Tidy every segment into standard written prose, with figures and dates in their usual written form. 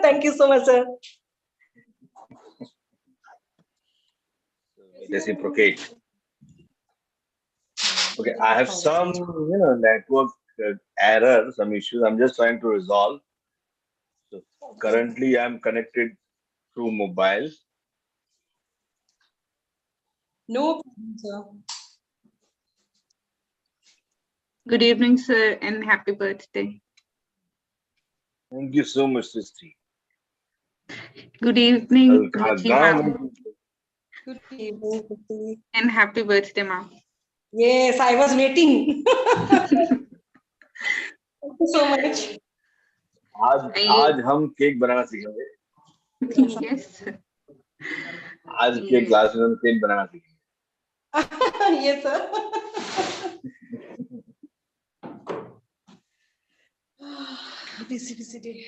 Thank you so much, sir. Reciprocate. Okay, I have some, network error, some issues. I'm just trying to resolve. So currently, I'm connected through mobile. No problem, sir. Good evening, sir, and happy birthday. Thank you so much, Srishti. Good evening, Ruchi ma'am, Good evening, Kriti. and happy birthday, ma'am. Yes, I was waiting. Thank you so much. आज हम cake बनाना सीखेंगे. Yes, sir. आज के class में हम cake बनाना सीखेंगे. Yes, sir. busy day.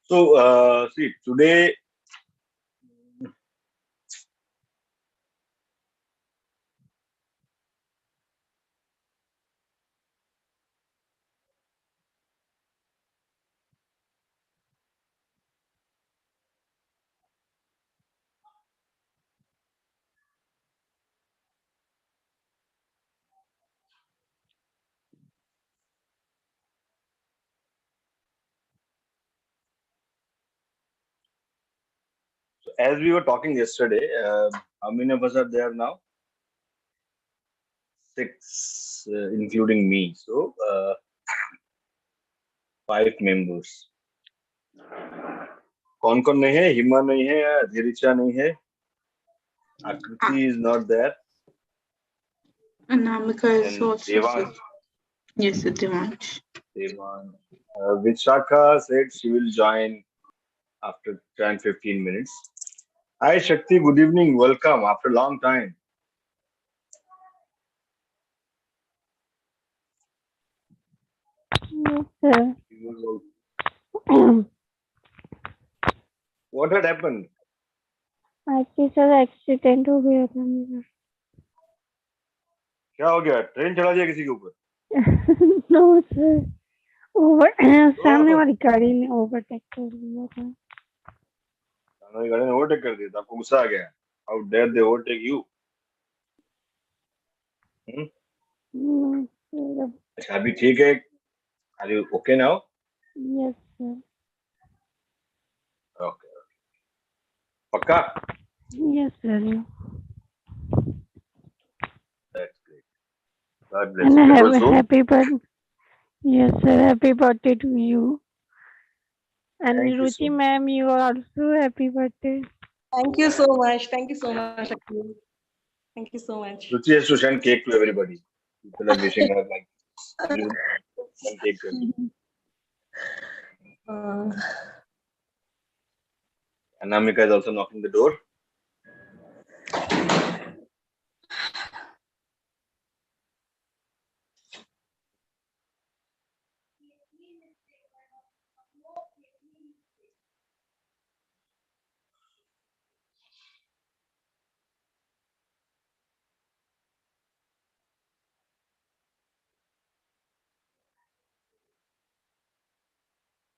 So, see, today, as we were talking yesterday, how many of us are there now? 6, including me. So, 5 members. कौन नहीं है? हिमा नहीं है, धीरिचा नहीं है, Akriti is not there. Anamika is And also. Devansh. Yes, sir, Devansh. Vishakha said she will join after 10-15 minutes. Hi Shakti, good evening, welcome after a long time. Yes, sir. What had happened? Actually sir accident हो गया था मेरा. क्या हो गया? Train चढ़ा दिया किसी के ऊपर? नो सर, सामने वाली गाड़ी ने ओवरटेक कर लिया था. सामने वाली गाड़ी ने ओवरटेक कर दिया था, आपको गुस्सा आ गया? How dare they overtake you? अच्छा अभी ठीक है? Are you okay now? Yes, sir. Okay. पक्का? Yes, sir. That's great. God bless And you. have a happy birthday. Yes, sir. Happy birthday to you. And Thank you Ruchi so much. ma'am, you are also happy birthday. Thank you so much. Thank you so much, Shakti. Thank you so much. Ruchi has to send cake to everybody. People are wishing her like send cake to everybody. Anamika is also knocking the door.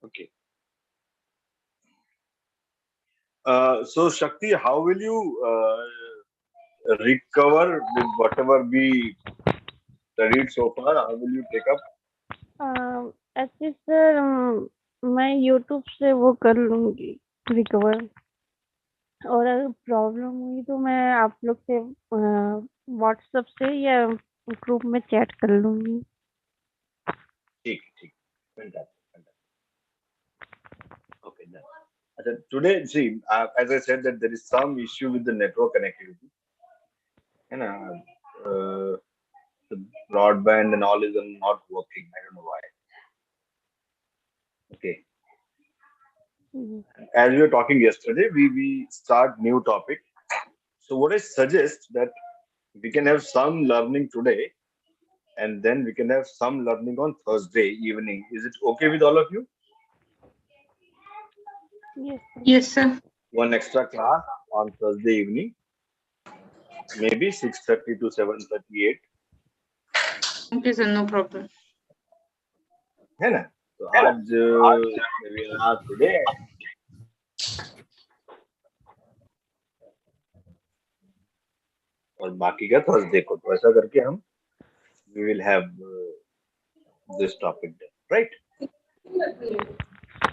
Okay. So Shakti, how will you recover with whatever we studied so far? How will you take up? ऐसे sir मैं YouTube से वो कर लूंगी recover, और अगर problem हुई तो मैं आप लोग से व्हाट्सएप से या ग्रुप में चैट कर लूंगी. ठीक. Fantastic. Okay, done. Today, see, as I said, that there is some issue with the network connectivity. You know, the broadband and all is not working. I don't know why. Okay. Mhm. As we were talking yesterday, we start new topic. So what I suggest that we can have some learning today, and then we can have some learning on Thursday evening. Is it okay with all of you? Yes, sir. Yes, sir. One extra class on Thursday evening, maybe 6:30 to 7:38. Okay, sir. No problem. है ना? तो आज maybe आज today और बाकी का Thursday को, तो ऐसा करके हम we will have this topic there, right?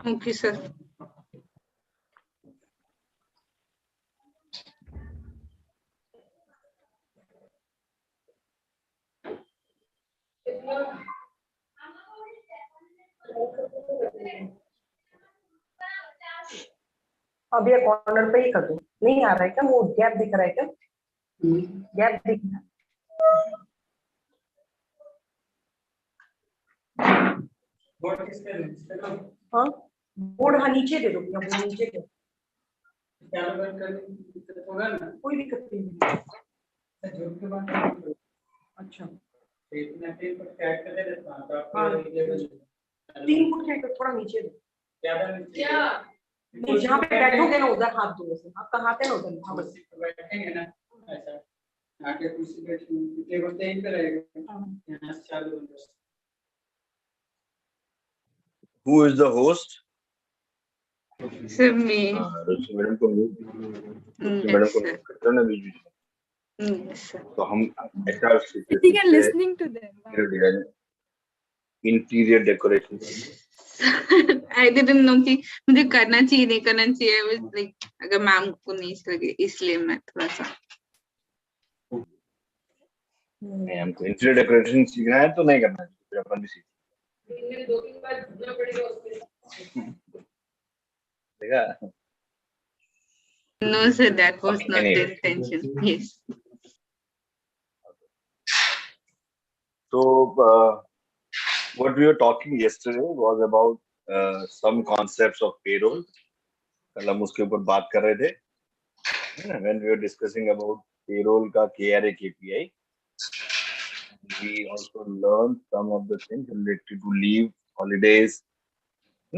Okay, sir. अब ये कॉर्नर पे ही कर दो, नहीं आ रहा है क्या? वो गैप दिख रहा है क्या? गैप दिख रहा है। हाँ, बोर्ड हाँ नीचे दे दो, या वो नीचे दे। कोई दिक्कत नहीं है। अच्छा, 3% थोड़ा नीचे दो। नहीं, जहाँ पे बैठोगे ना उधर हाथ दो, वैसे आप कहाँ पे ना उधर, हाँ बस बैठेंगे ना ऐसा, आके कुर्सी पे टेबल पे यहीं पे रहेगा, यहाँ से चालू होगा। Who is the host? Sir, me. Ruchi madam को म्यूट करते हो ना बीच बीच में, Yes, sir. तो हम HR Sitting and listening to them. Interior decoration I didn't know कि मुझे करना चाहिए नहीं करना चाहिए. I was like, अगर मैम को नहीं लगे, इसलिए मैं थोड़ा सा. नहीं, हमको इंटीरियर डेकोरेशन सीखना है तो नहीं करना चाहिए, फिर अपन भी सीख देखा. No, sir, that was Okay, not the anyway. intention. Yes. So what we were talking yesterday was about some concepts of payroll. कल हम उसके ऊपर बात कर रहे थे, when we were discussing about payroll का KRA KPI. We also learned some of the things related to leave, holidays,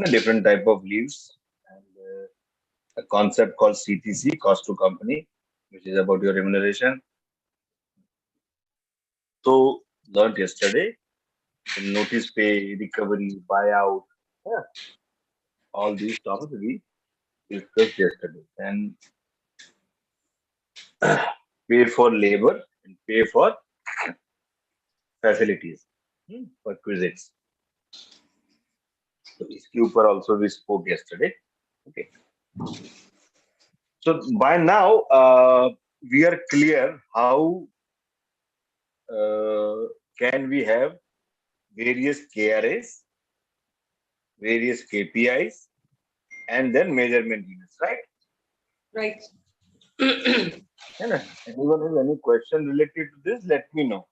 different type of leaves, and a concept called CTC, cost to company, which is about your remuneration. So learned yesterday, notice pay, recovery, buyout, all these topics we discussed yesterday. And pay for labor and pay for facilities, perquisites. So इसके ऊपर also we spoke yesterday. Okay. So by now we are clear how can we have various KRAs, various KPIs, and then measurement units, right? right. Anyone has any question related to this? Let me know.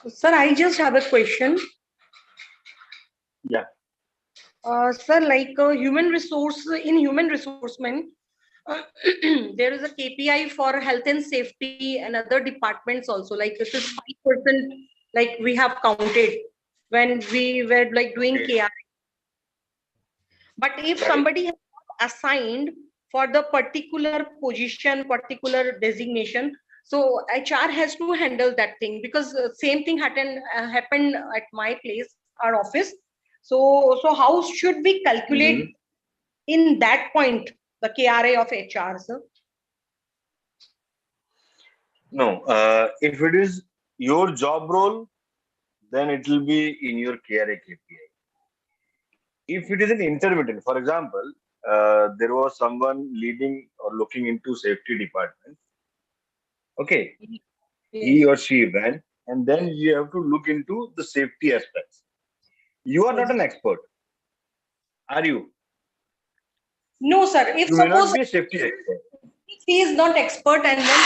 Sir, I just have a question. Yeah. Sir, like human resource, in human resource man, there is a KPI for health and safety and other departments also. Like this is 5%, like we have counted when we were like doing Okay. KI. But if Right. somebody has assigned for the particular position, particular designation, so HR has to handle that thing, because same thing happened at my place, our office. So how should we calculate in that point the KRA of HR, sir? No, if it is your job role, then it will be in your KRA KPI. If it is an intermittent, for example, there was someone leading or looking into safety department. Okay, he Yes. or she went, and then you have to look into the safety aspects. You are not Yes. an expert, are you? No, sir. If You may not suppose be a safety expert. he is not expert and then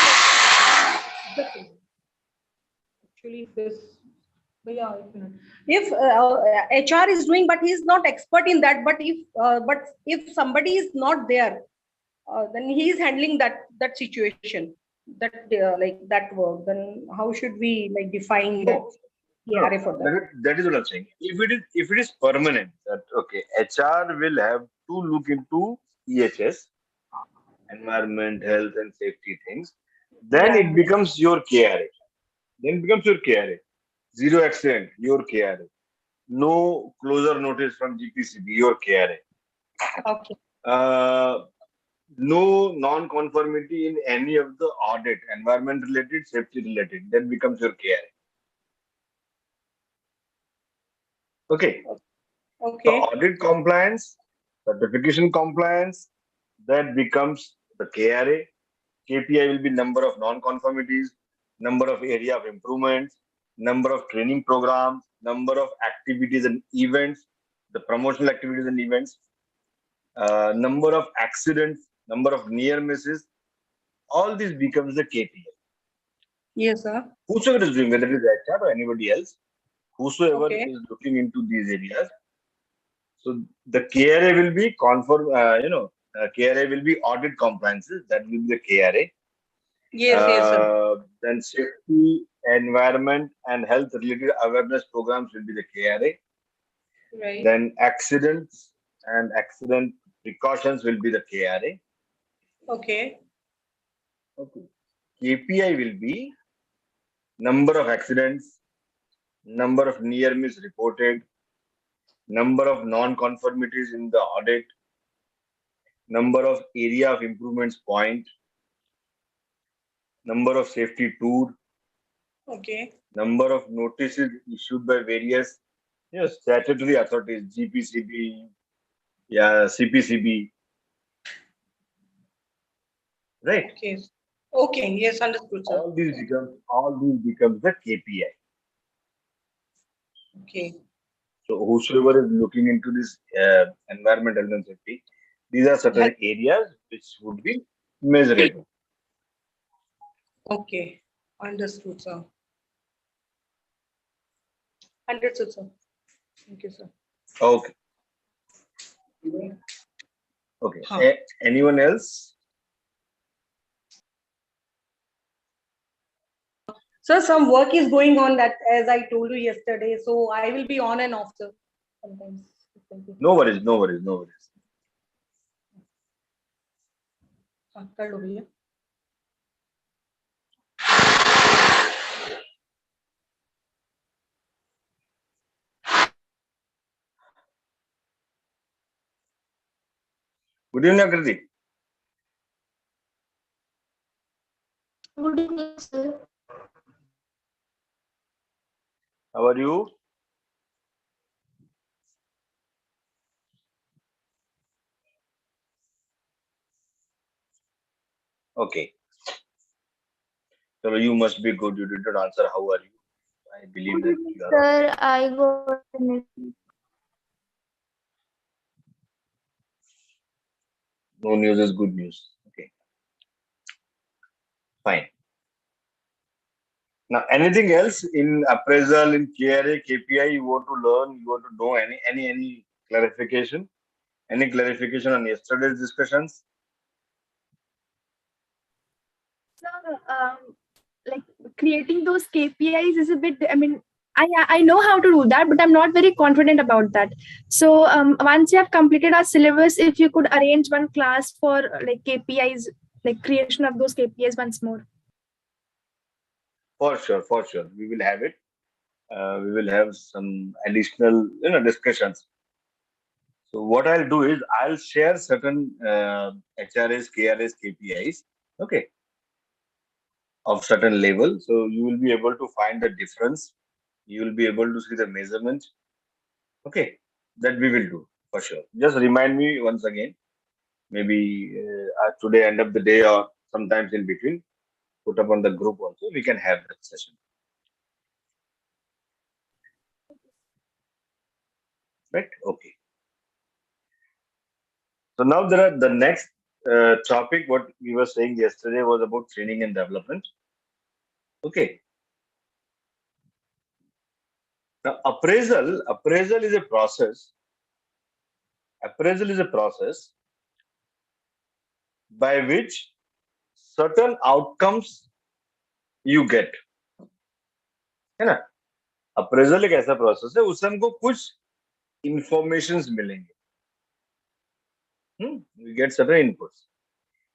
actually this. But yeah, एक minute. If HR is doing, but he is not expert in that. But if somebody is not there, then he is handling that situation, that like that work. Then how should we like define that No, no, KRA for that? that is what I'm saying. If it is permanent, that okay, HR will have to look into EHS, environment, health, and safety things. Then Yeah. it becomes your KRA. Then it becomes your KRA. Zero accident, your KRA. No closure notice from GPCB, your KRA. Okay. No non-conformity in any of the audit, environment related, safety related. That becomes your KRA. Okay. So Okay. audit compliance, certification compliance, that becomes the KRA. KPI will be number of non-conformities, number of area of improvements, number of training programs, number of activities and events, the promotional activities and events, number of accidents, number of near misses. All this becomes the KPI. Yes, sir. Whosoever is doing, whether it is HR or anybody else, whosoever Okay. is looking into these areas, so the KRA will be KRA will be audit compliances. That will be the KRA. Yes. Yes, sir. Then safety, environment, and health related awareness programs will be the KRA. Right. Then accidents and accident precautions will be the KRA. Okay. Okay. KPI will be number of accidents, number of near miss reported, number of non-conformities in the audit, number of area of improvements point, number of safety tour, Okay. number of notices issued by various statutory authorities, GPCB, CPCB, right? Okay. Okay. Yes, understood, sir. All these becomes the KPI. Okay. So whosoever is looking into this environment, health and safety, these are certain areas which would be measurable. Okay. Understood, sir. Understood, sir. Thank you, sir. Okay. Okay. Huh. Anyone else? Sir, some work is going on that, as I told you yesterday. So I will be on and off, sir. Sometimes. No worries. No worries. No worries. हाँ, कर लो भैया. Good evening, Akriti. Good evening, sir. How are you? Okay. So you must be good. You did not answer. How are you? I believe Good that evening, you are okay. sir. I got the message. No news is good news. Okay. Fine. Now, anything else in appraisal, in KRA, KPI you want to learn, you want to know any clarification? Any clarification on yesterday's discussions? So, like creating those KPIs is a bit. I mean, I know how to do that, but I'm not very confident about that. So, once you have completed our syllabus, if you could arrange one class for like KPIs, like creation of those KPIs once more. For sure, for sure. We will have it. We will have some additional, discussions. So what I'll do is I'll share certain HRS, KRS, KPIs. Okay. of certain level. So you will be able to find the difference. You will be able to see the measurement. Okay, that we will do for sure. Just remind me once again, maybe today, end of the day, or sometimes in between, put up on the group also. We can have that session. Right? Okay. So now there are the next topic. What we were saying yesterday was about training and development. Okay. Now appraisal is a process. Appraisal is a process by which certain outcomes you get. है ना? Appraisal एक ऐसा process है उससे हमको कुछ informations मिलेंगे. We get certain inputs.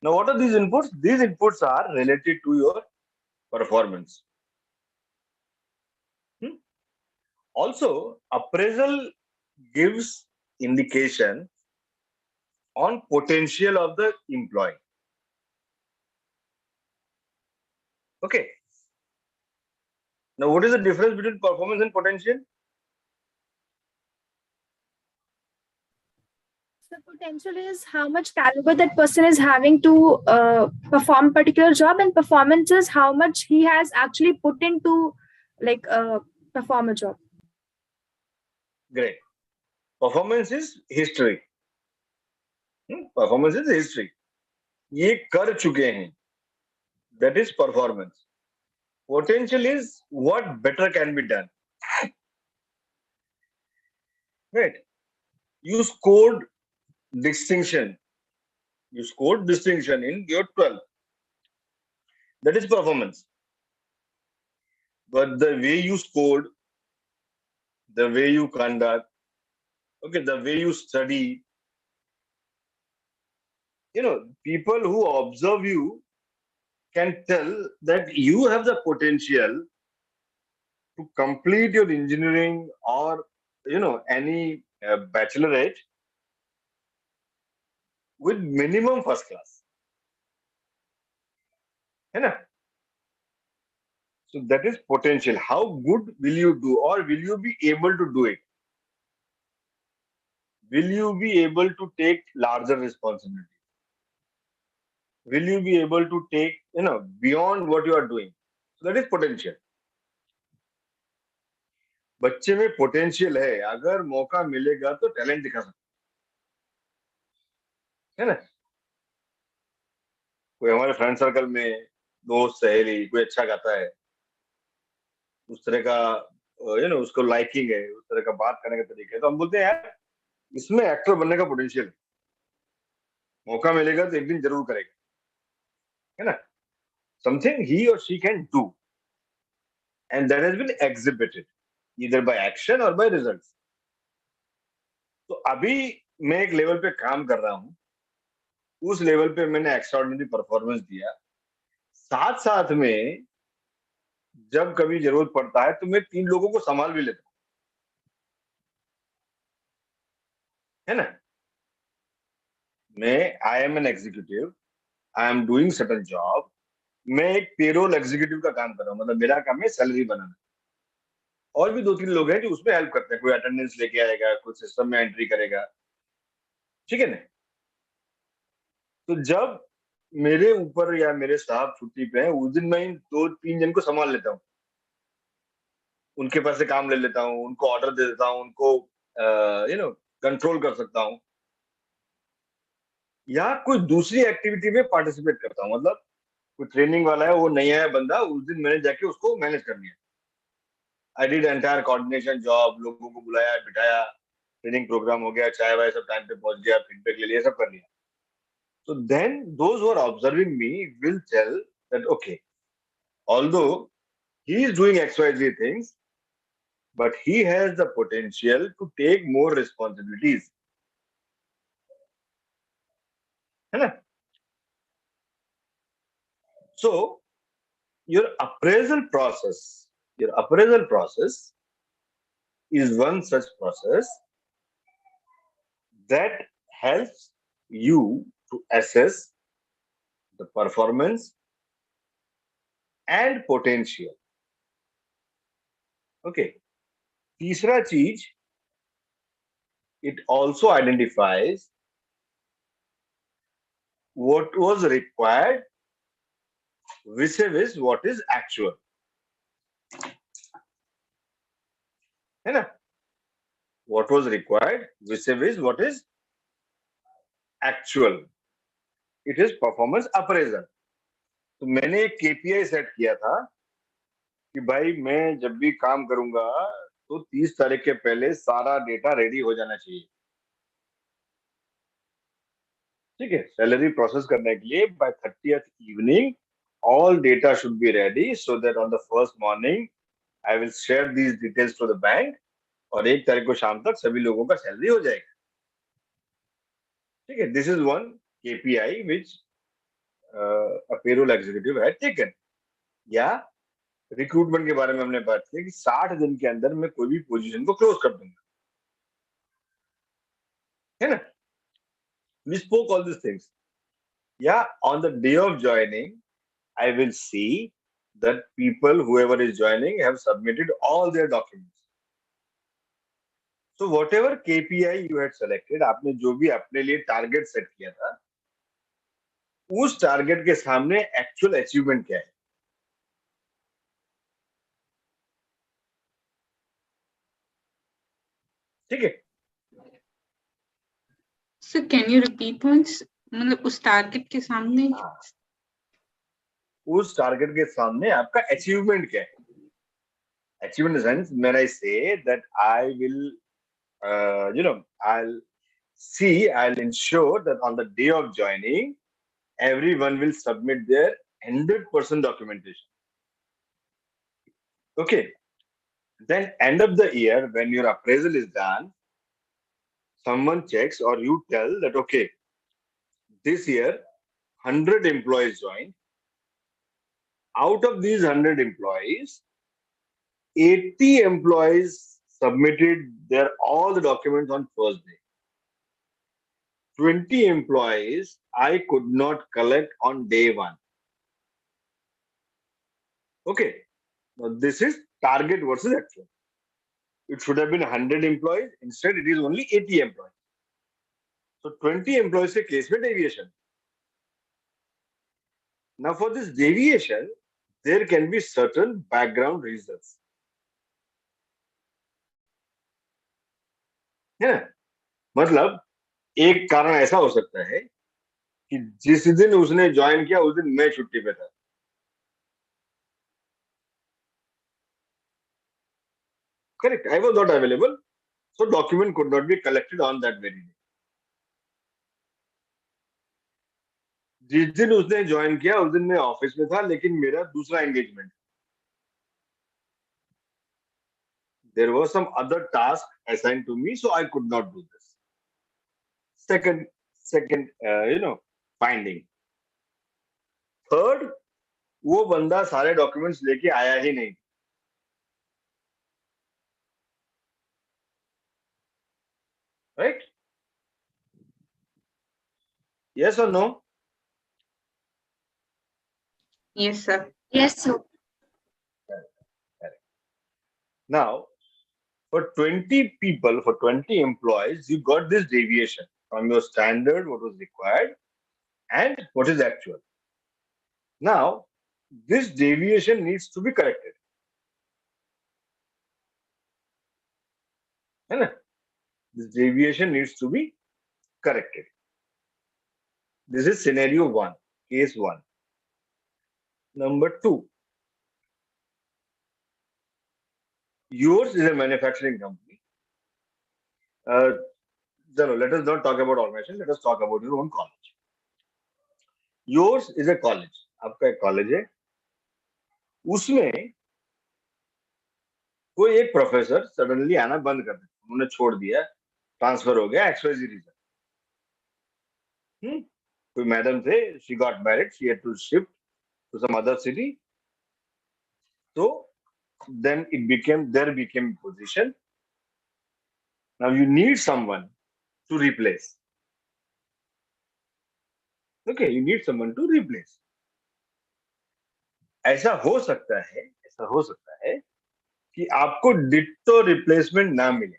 Now, what are these inputs? These inputs are related to your performance. Also, appraisal gives indication on potential of the employee. Okay. Now, what is the difference between performance and potential? So potential is how much caliber that person is having to perform particular job, and performance is how much he has actually put into like perform a job. Great. Performance is history. Performance is history. ये कर चुके हैं. That is performance. Potential is what better can be done. Right. You scored distinction. You scored distinction in your 12th. That is performance. But the way you scored, the way you conduct, okay, the way you study, people who observe you can tell that you have the potential to complete your engineering or, any bachelorate with minimum first class. So that is potential. How good will you do, or will you be able to do it? Will you be able to take larger responsibility? Will you be able to take, beyond what you are doing? So that is potential. बच्चे में potential है, अगर मौका मिलेगा तो talent दिखा सकते है ना. कोई हमारे फ्रेंड सर्कल में दोस्त सहेली कोई अच्छा गाता है, उस तरह का उसको लाइकिंग है, उस तरह का बात करने का तरीका है, तो हम बोलते हैं यार इसमें एक्टर बनने का पोटेंशियल है, मौका मिलेगा तो एक दिन जरूर करेगा, है ना. Something he or she can do, and that has been exhibited either by action or by results. तो अभी मैं एक लेवल पे काम कर रहा हूं, उस लेवल पे मैंने एक्स्ट्राऑर्डिनरी परफॉर्मेंस दिया, साथ साथ में जब कभी जरूरत पड़ता है तो मैं 3 लोगों को संभाल भी लेता हूं, है ना. मैं I am an executive, I am doing certain job, मैं एक पेरोल एग्जीक्यूटिव का काम कर रहा हूं, मतलब मेरा काम है सैलरी बनाना. और भी 2-3 लोग हैं जो उसमें हेल्प करते हैं, कोई अटेंडेंस लेके आएगा, कोई सिस्टम में एंट्री करेगा, ठीक है ना. तो जब मेरे ऊपर या मेरे स्टाफ छुट्टी पे है, उस दिन मैं 2-3 जन को संभाल लेता हूँ, उनके पास से काम ले लेता हूँ, उनको ऑर्डर दे देता हूँ, उनको कंट्रोल कर सकता हूँ, या कोई दूसरी एक्टिविटी में पार्टिसिपेट करता हूँ. मतलब कोई ट्रेनिंग वाला है, वो नया है बंदा, उस दिन मैंने जाके उसको मैनेज कर लिया. I did entire coordination job, लोगों को बुलाया बिठाया, ट्रेनिंग प्रोग्राम हो गया, चाय वाय सब टाइम पे पहुंच गया, फीडबैक ले लिया, सब कर लिया. So then those who are observing me will tell that, okay, although he is doing XYZ things, but he has the potential to take more responsibilities. So your appraisal process is one such process that helps you to assess the performance and potential. Okay. तीसरा चीज, it also identifies what was required vis-a-vis what is actual. है ना? What was required vis-a-vis what is actual. It is performance appraisal. तो मैंने एक KPI set किया था कि भाई मैं जब भी काम करूंगा तो 30 तारीख के पहले सारा डेटा रेडी हो जाना चाहिए. ठीक है, सैलरी प्रोसेस करने के लिए by 30th evening all data should be ready so that on the first morning I will share these details to the bank और 1 तारीख को शाम तक सभी लोगों का सैलरी हो जाएगा. ठीक है, this is one KPI which a payroll executive had taken. या रिक्रूटमेंट के बारे में हमने बात की कि 60 दिन के अंदर मैं कोई भी पोजीशन को क्लोज कर दूंगा, है ना? We spoke all these things. Yeah, on the day of joining, I will see that people, whoever is joining, have submitted all their documents. So whatever KPI you had selected, आपने जो भी अपने लिए target set किया था, उस target के सामने एक्चुअल अचीवमेंट क्या है? ठीक है? So can you repeat once? मतलब उस टारगेट के सामने उस टारगेट के सामने आपका अचीवमेंट क्या है? Achievement in the sense when I say that I will, I'll ensure that on the day of joining, everyone will submit their 100% documentation. Okay. Then end of the year, when your appraisal is done, someone checks or you tell that, okay, this year, 100 employees joined. Out of these 100 employees, 80 employees submitted all the documents on first day. 20 employees I could not collect on day one. Okay. Now this is target versus actual. It should have been 100 employees. Instead, it is only 80 employees. So 20 employees के case में deviation. Now for this deviation, there can be certain background reasons. है ना? मतलब एक कारण ऐसा हो सकता है कि जिस दिन उसने ज्वाइन किया उस दिन मैं छुट्टी पे था. Correct. I was not available, so document could not be collected on that very day. जिस दिन उसने ज्वाइन किया उस दिन मैं ऑफिस में था, लेकिन मेरा दूसरा engagement. There was some other task assigned to me, so I could not do this. Second, finding. Third, वो बंदा सारे डॉक्यूमेंट्स लेके आया ही नहीं. Right? Yes or no? Yes, sir. Yes, sir. Now, for 20 people, for 20 employees, you got this deviation from your standard, what was required, and what is actual. Now, this deviation needs to be corrected. This deviation needs to be corrected. This is scenario 1, case 1. Number 2, yours is a manufacturing company. Let us not talk about organization. Let us talk about your own college. Yours is a college. आपका एक college है. उसमें कोई एक professor suddenly आना बंद कर दिया, उन्होंने छोड़ दिया, ट्रांसफर हो गया, XYZ रीजन. कोई मैडम थे, she got married, she had to shift to some other city. So then there became a position. Now you need someone to replace. Okay, you need someone to replace. ऐसा हो सकता है कि आपको ditto replacement ना मिले,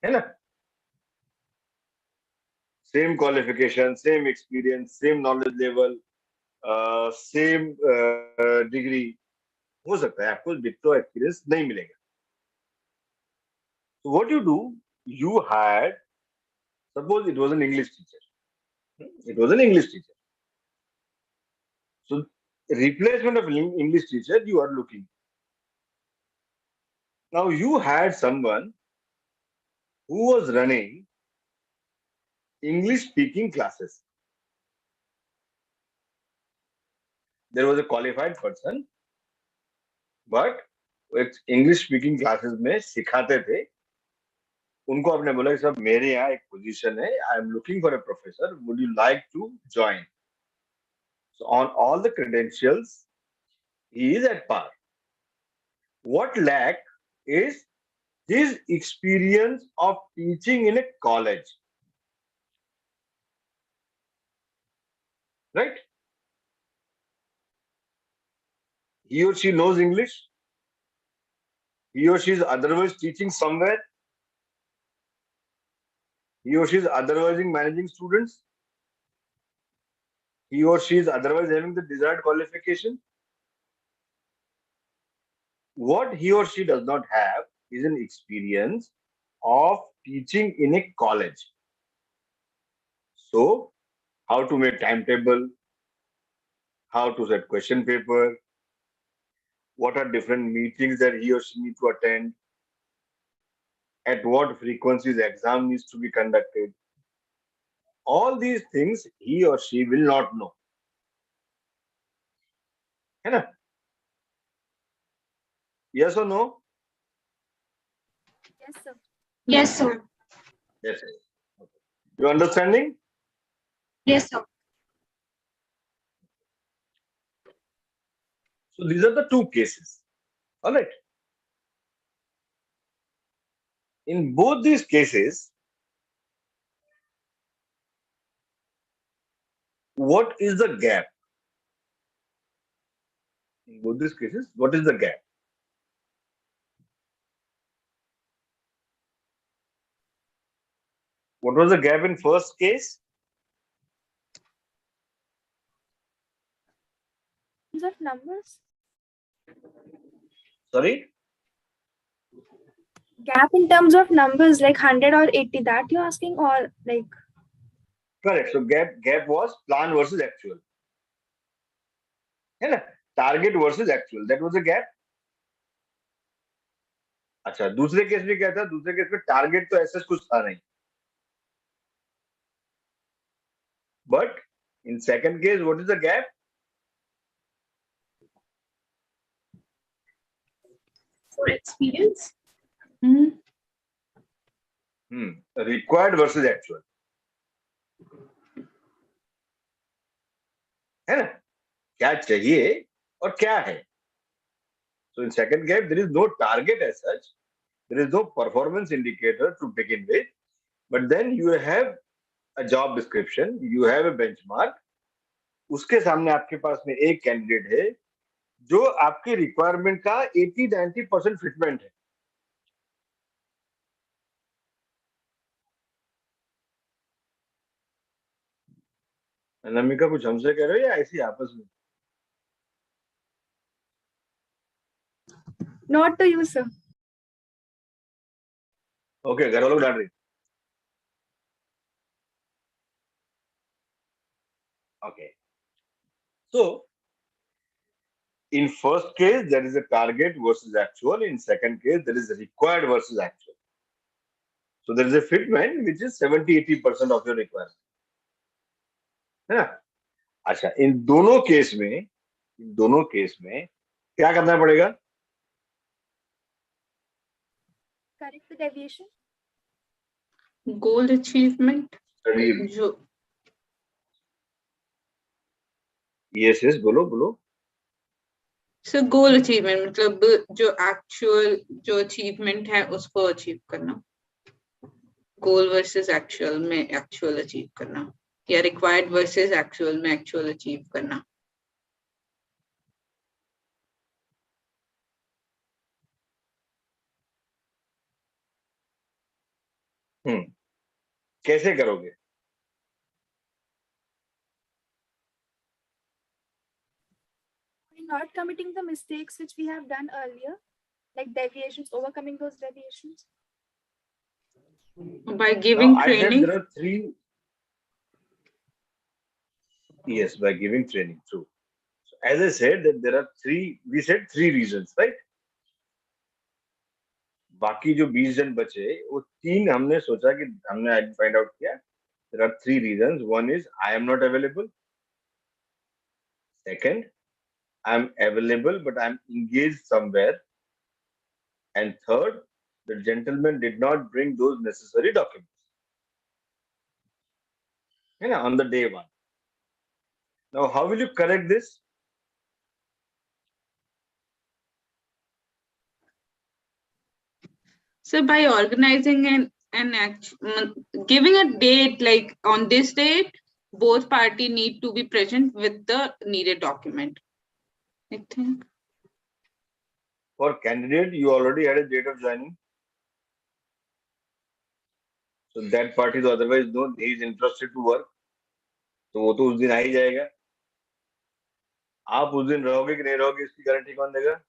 है ना? Same qualification, same experience, same knowledge level, same degree, हो सकता है आपको डिट्टो एक्सपीरियंस नहीं मिलेगा. So what you do, you had, suppose it was an English teacher. It was an English teacher. So replacement of English teacher you are looking. Now you had someone who was running English speaking classes. There was a qualified person, but English speaking classes में सिखाते थे. उनको आपने बोला कि साहब मेरे यहाँ एक पोजीशन है, I am looking for a professor, would you like to join? So on all the credentials, he is at par. What lack is his experience of teaching in a college, right? He or she knows English. He or she is otherwise teaching somewhere. He or she is otherwise managing students. He or she is otherwise having the desired qualification. What he or she does not have is an experience of teaching in a college. So, how to make timetable, how to set question paper, what are different meetings that he or she needs to attend, at what frequencies the exam needs to be conducted. All these things he or she will not know. है ना? Yes or no? Yes, sir. Yes, sir. Yes. You understanding? Yes, sir. So these are the two cases. All right. In both these cases, what is the gap? In both these cases, what is the gap? What was the gap in first case? Terms of numbers? Sorry? Gap in terms of numbers, like 100 or 80, that you're asking, or like? Correct. So gap was plan versus actual. है ना? Target versus actual. That was the gap. अच्छा, दूसरे case में क्या था? दूसरे case में target तो ऐसा कुछ था नहीं. But in second case, what is the gap? For experience. Required versus actual. है ना? क्या चाहिए और क्या है? So in second gap, there is no target as such. There is no performance indicator to begin with. But then you have a job description, you have a benchmark. उसके सामने आपके पास में एक कैंडिडेट है जो आपके रिक्वायरमेंट का 80-90% fitment है. अनामिका कुछ हमसे कह रहे हो या ऐसी आपस में? Not to you, sir. Okay, घर वालों डांट रही. Okay. So, in first case, there is a target versus actual. In second case, there is a required versus actual. So, there is a fitment which is 70-80% of your requirement. है ना? अच्छा, इन दोनों case में क्या करना पड़ेगा? Correct the deviation. Goal achievement. जो Yes, बोलो. सर गोल अचीवमेंट मतलब जो एक्चुअल जो अचीवमेंट है उसको अचीव करना. गोल वर्सेस एक्चुअल में एक्चुअल अचीव करना. या required versus actual में actual achieve करना. कैसे करोगे? Not committing the mistakes which we have done earlier, like deviations, overcoming those deviations. By giving Now, training. I said there are three. Yes, by giving training, true. So as I said, that there are three. We said three reasons, right? बाकी जो 20 जन बचे वो तीन हमने सोचा कि हमने फाइंड आउट किया. There are three reasons. One is I am not available. Second, I am available but I am engaged somewhere. And third, the gentleman did not bring those necessary documents. On the day one. Now, how will you correct this? So by organizing giving a date, like on this date, both party need to be present with the needed document. I think. For candidate, you already had a date of joining. So that party तो otherwise known he is interested to work. तो वो तो उस दिन आ ही जाएगा. आप उस दिन रहोगे कि नहीं रहोगे इसकी गारंटी कौन देगा?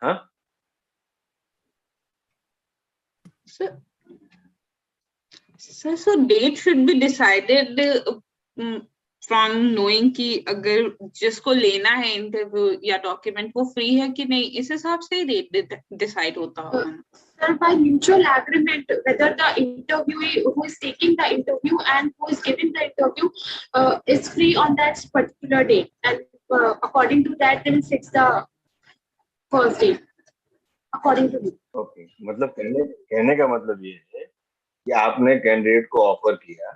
हाँ? So date should be decided from knowing कि अगर जिसको लेना है इंटरव्यू या डॉक्यूमेंट वो फ्री है कि नहीं, इस हिसाब से ही डेट डिसाइड होता होगा. Sir, by mutual agreement, whether the interviewee who is taking the interview and who is giving the interview is free on that particular date, and according to that, they will fix the first date. According to me. Okay. मतलब कहने का मतलब ये है कि आपने candidate को offer किया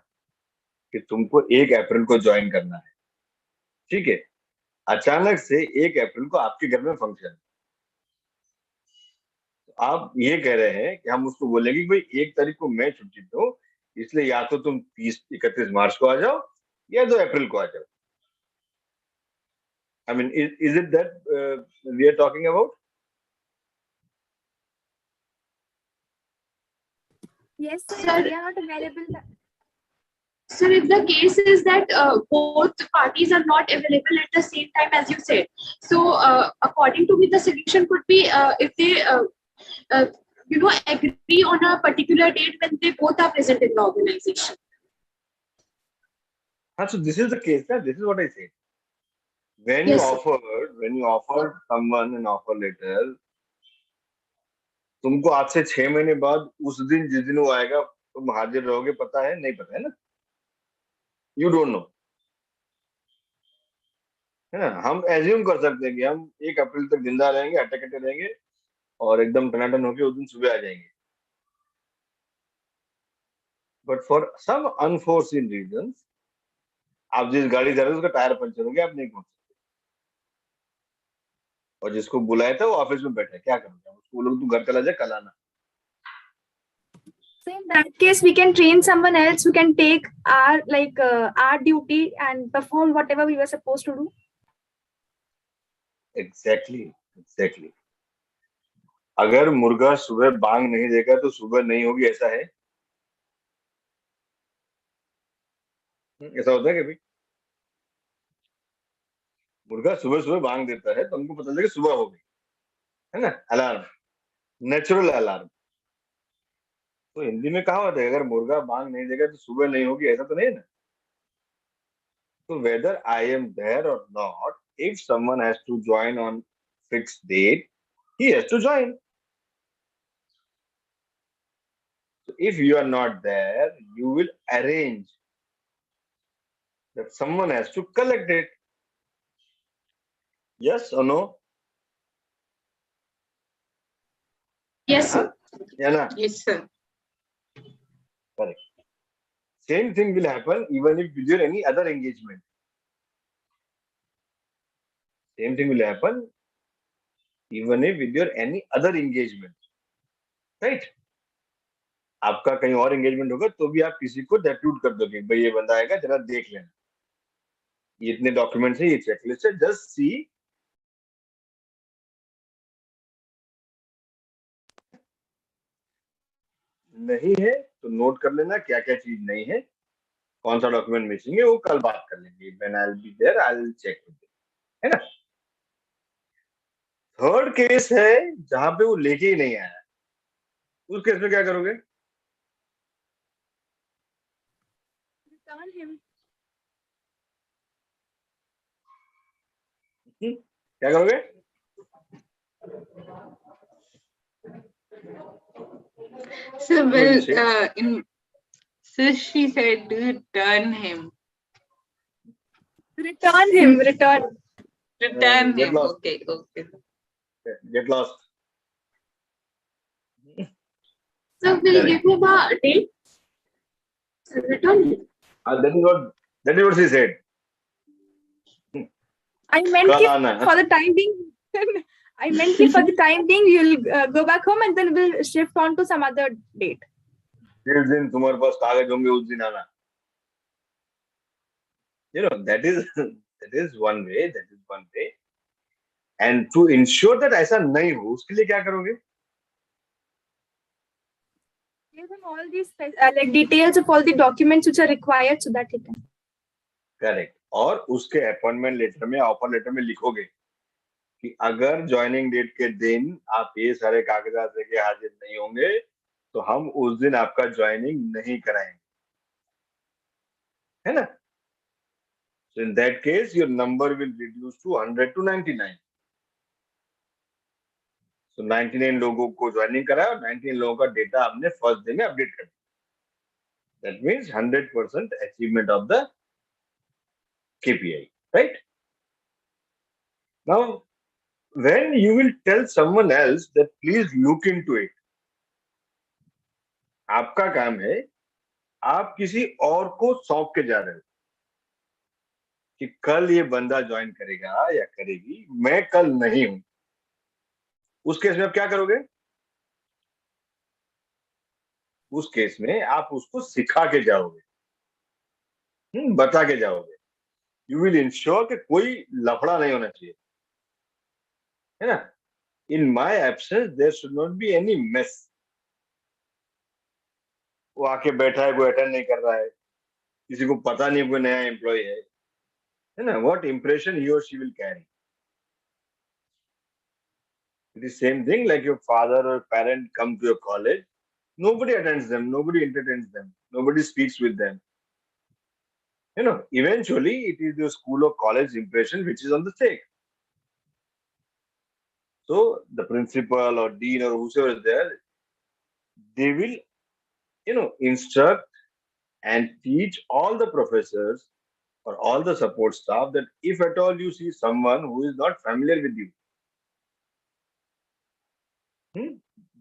कि तुमको 1 अप्रैल को ज्वाइन करना है. ठीक है. अचानक से 1 अप्रैल को आपके घर में फंक्शन. आप ये कह रहे हैं कि हम उसको बोलेंगे कि भाई 1 तारीख को मैं छुट्टी पे हूं, इसलिए या तो तुम 31 मार्च को आ जाओ या 2 अप्रैल को आ जाओ. I mean, is it that we are talking about? Yes, sir. We are not available. Sir, if the case is that both parties are not available at the same time, as you said, so according to me, the solution could be if they, agree on a particular date when they both are present in the organization. So this is the case. This is what I said. When Yes, you offered someone an offer letter, तुमको आज से 6 महीने बाद उस दिन जिस दिन वो आएगा तुम हाजिर रहोगे, पता है नहीं पता है ना? You don't know. है ना? हम एज्यूम कर सकते हैं कि हम 1 अप्रैल तक जिंदा रहेंगे, हट्टे-कट्टे रहेंगे और एकदम टनाटन होके उस दिन सुबह आ जाएंगे. But for some unforeseen reasons, आप जिस गाड़ी जा रहे हो उसका टायर पंचर हो गया, आप नहीं पहुंच सकते. और जिसको बुलाया था वो ऑफिस में बैठा है, क्या करोगे? उसको बोलोगे तू घर चला जा, कल आना. So in that case, we can train someone else who can take our duty and perform whatever we were supposed to do. Exactly. अगर मुर्गा सुबह बांग नहीं देगा तो सुबह नहीं होगी, ऐसा है? ऐसा होता है कभी? मुर्गा सुबह बांग देता है तो हमको पता चलेगा सुबह हो गई, है ना? Alarm, natural alarm. तो हिंदी में कहा होता है अगर मुर्गा बांग नहीं देगा तो सुबह नहीं होगी, ऐसा तो नहीं है ना? So whether I am there or not, if someone has to join on fixed date, he has to join. So if you are not there, you will arrange that someone has to collect it. Yes or no? yes, sir. Yeah, na? Yes, sir. Correct. Same thing will happen even if you do any other engagement. Same thing will happen even if with your any other engagement, right? आपका कहीं और engagement होगा तो भी आप किसी को depute कर दोगे, भाई ये बंदा आएगा जरा देख लेना, ये इतने डॉक्यूमेंट्स है, ये चेकलिस्ट है, जस्ट सी। नहीं है तो नोट कर लेना क्या क्या चीज नहीं है, कौन सा डॉक्यूमेंट मिसिंग है, वो कल बात कर लेंगे, when I will be there I will check with you, है ना। थर्ड केस है जहां पे वो लेके ही नहीं आया, उस केस में क्या करोगे? Return him. क्या करोगे? So What well, you say? so she said return him. Return him. Return. Return Get him. lost. Okay, okay. Get lost. So we'll give him a date. Return him. That is what she said. I meant कल कि आना। for the time being, I meant कि for the time being you'll go back home and then we'll shift on to some other date. जिस दिन तुम्हारे पास कागज होंगे उस दिन आना। You know, that is one way. That is one way. And to ensure that ऐसा नहीं हो, उसके लिए क्या करोगे? Give him all these like details of all the documents which are required so that he can. Correct. और उसके appointment letter में, ऑफर लेटर में लिखोगे कि अगर ज्वाइनिंग डेट के दिन आप ये सारे कागजात लेके हाजिर नहीं होंगे तो हम उस दिन आपका ज्वाइनिंग नहीं कराएंगे, है ना। So in that case your number will reduce to 100 to 99. So 99 लोगों को ज्वाइनिंग कराया और 99 लोगों का डेटा हमने फर्स्ट डे में अपडेट कर दिया। That means 100% achievement of the KPI, right? Now, when you will tell someone else that please look into it, आपका काम है, आप किसी और को सौंप के जा रहे हो कि कल ये बंदा ज्वाइन करेगा या करेगी, मैं कल नहीं हूं, उस केस में आप क्या करोगे? उस केस में आप उसको सिखा के जाओगे, बता के जाओगे। यू विल इंश्योर कि कोई लफड़ा नहीं होना चाहिए, है ना। In my absence there should not be any mess. वो आके बैठा है, कोई अटेंड नहीं कर रहा है, किसी को पता नहीं कोई नया एम्प्लॉय है ना। व्हाट इंप्रेशन ही और she will carry. It is same thing like your father or parent come to your college, nobody attends them, nobody entertains them, nobody speaks with them. You know, eventually it is your school or college impression which is on the stake. So the principal or dean or whoever is there, they will, you know, instruct and teach all the professors or all the support staff that if at all you see someone who is not familiar with you,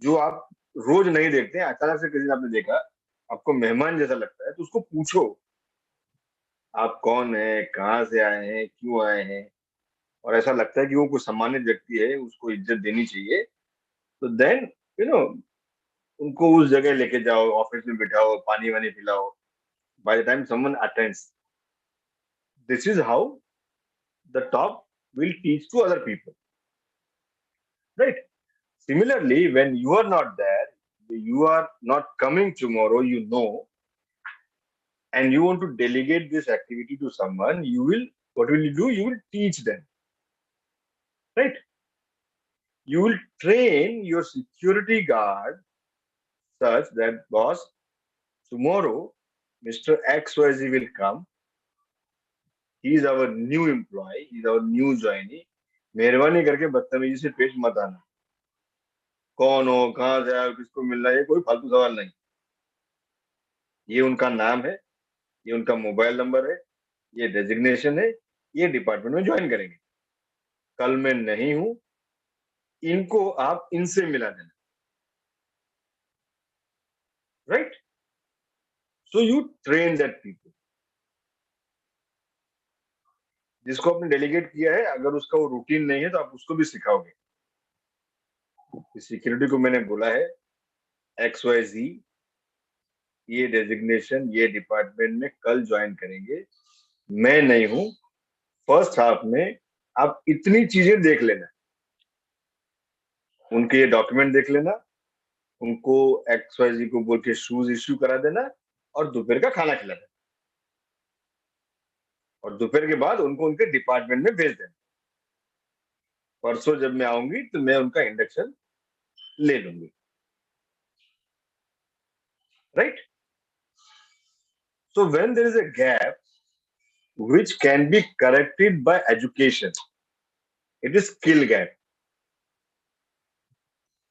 जो आप रोज नहीं देखते हैं, अचानक से किसी दिन आपने देखा, आपको मेहमान जैसा लगता है, तो उसको पूछो आप कौन है, कहाँ से आए हैं, क्यों आए हैं, और ऐसा लगता है कि वो कोई सम्मानित व्यक्ति है, उसको इज्जत देनी चाहिए, तो देन यू नो उनको उस जगह लेके जाओ, ऑफिस में बिठाओ, पानी वानी पिलाओ। By the time someone attends, this is how the top will teach to other people, right. Similarly, when you are not there, you are not coming tomorrow, you know, and you want to delegate this activity to someone, what will you do? You will teach them, right? You will train your security guard such that, boss, tomorrow, Mr. XYZ will come. He is our new employee, he is our new joinee. मेहरबानी करके बदतमीजी से पेश मत आना। कौन हो, कहाँ से आए, किसको मिलना है, कोई फालतू सवाल नहीं। ये उनका नाम है, ये उनका मोबाइल नंबर है, ये डेजिग्नेशन है, ये डिपार्टमेंट में ज्वाइन करेंगे। कल मैं नहीं हूं, इनको आप इनसे मिला देना, right. So you train that people. जिसको आपने डेलीगेट किया है, अगर उसका वो रूटीन नहीं है तो आप उसको भी सिखाओगे सिक्योरिटी को मैंने बोला है XYZ ये डेजिग्नेशन ये डिपार्टमेंट में कल ज्वाइन करेंगे, मैं नहीं हूं, फर्स्ट हाफ में आप इतनी चीजें देख लेना, उनके ये डॉक्यूमेंट देख लेना, उनको XYZ को बोल के शूज इश्यू करा देना और दोपहर का खाना खिला देना, और दोपहर के बाद उनको उनके डिपार्टमेंट में भेज देना। परसों जब मैं आऊंगी तो मैं उनका इंडक्शन ले लूंगी, right? So when there is a gap which can be corrected by education, it is skill gap.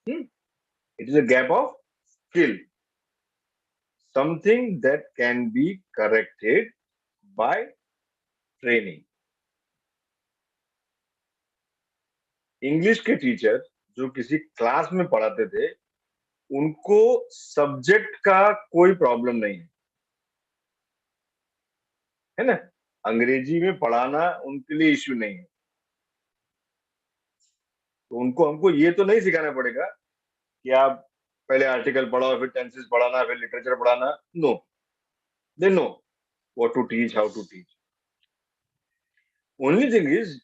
It is a gap of skill, something that can be corrected by training. English के teacher जो किसी class में पढ़ाते थे, उनको subject का कोई problem नहीं है ना? अंग्रेजी में पढ़ाना उनके लिए इश्यू नहीं है, तो उनको हमको ये तो नहीं सिखाना पड़ेगा कि आप पहले आर्टिकल पढ़ाओ, फिर टेंसेस पढ़ाना, फिर लिटरेचर पढ़ाना। No, they know what to teach, how to teach. Only thing is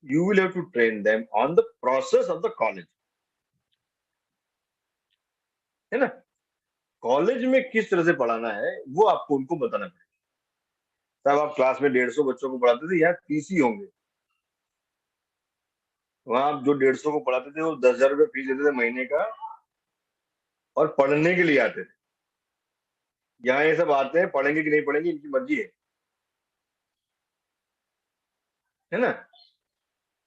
you will have to train them on the process of the college, है ना? कॉलेज में किस तरह से पढ़ाना है वो आपको उनको बताना पड़ेगा। तब आप क्लास में 150 बच्चों को पढ़ाते थे, यहाँ 30 ही होंगे। वहां आप जो 150 को पढ़ाते थे वो 10,000 रुपये फीस देते थे महीने का, और पढ़ने के लिए आते थे। यहाँ ये सब आते हैं, पढ़ेंगे कि नहीं पढ़ेंगे इनकी मर्जी है ना?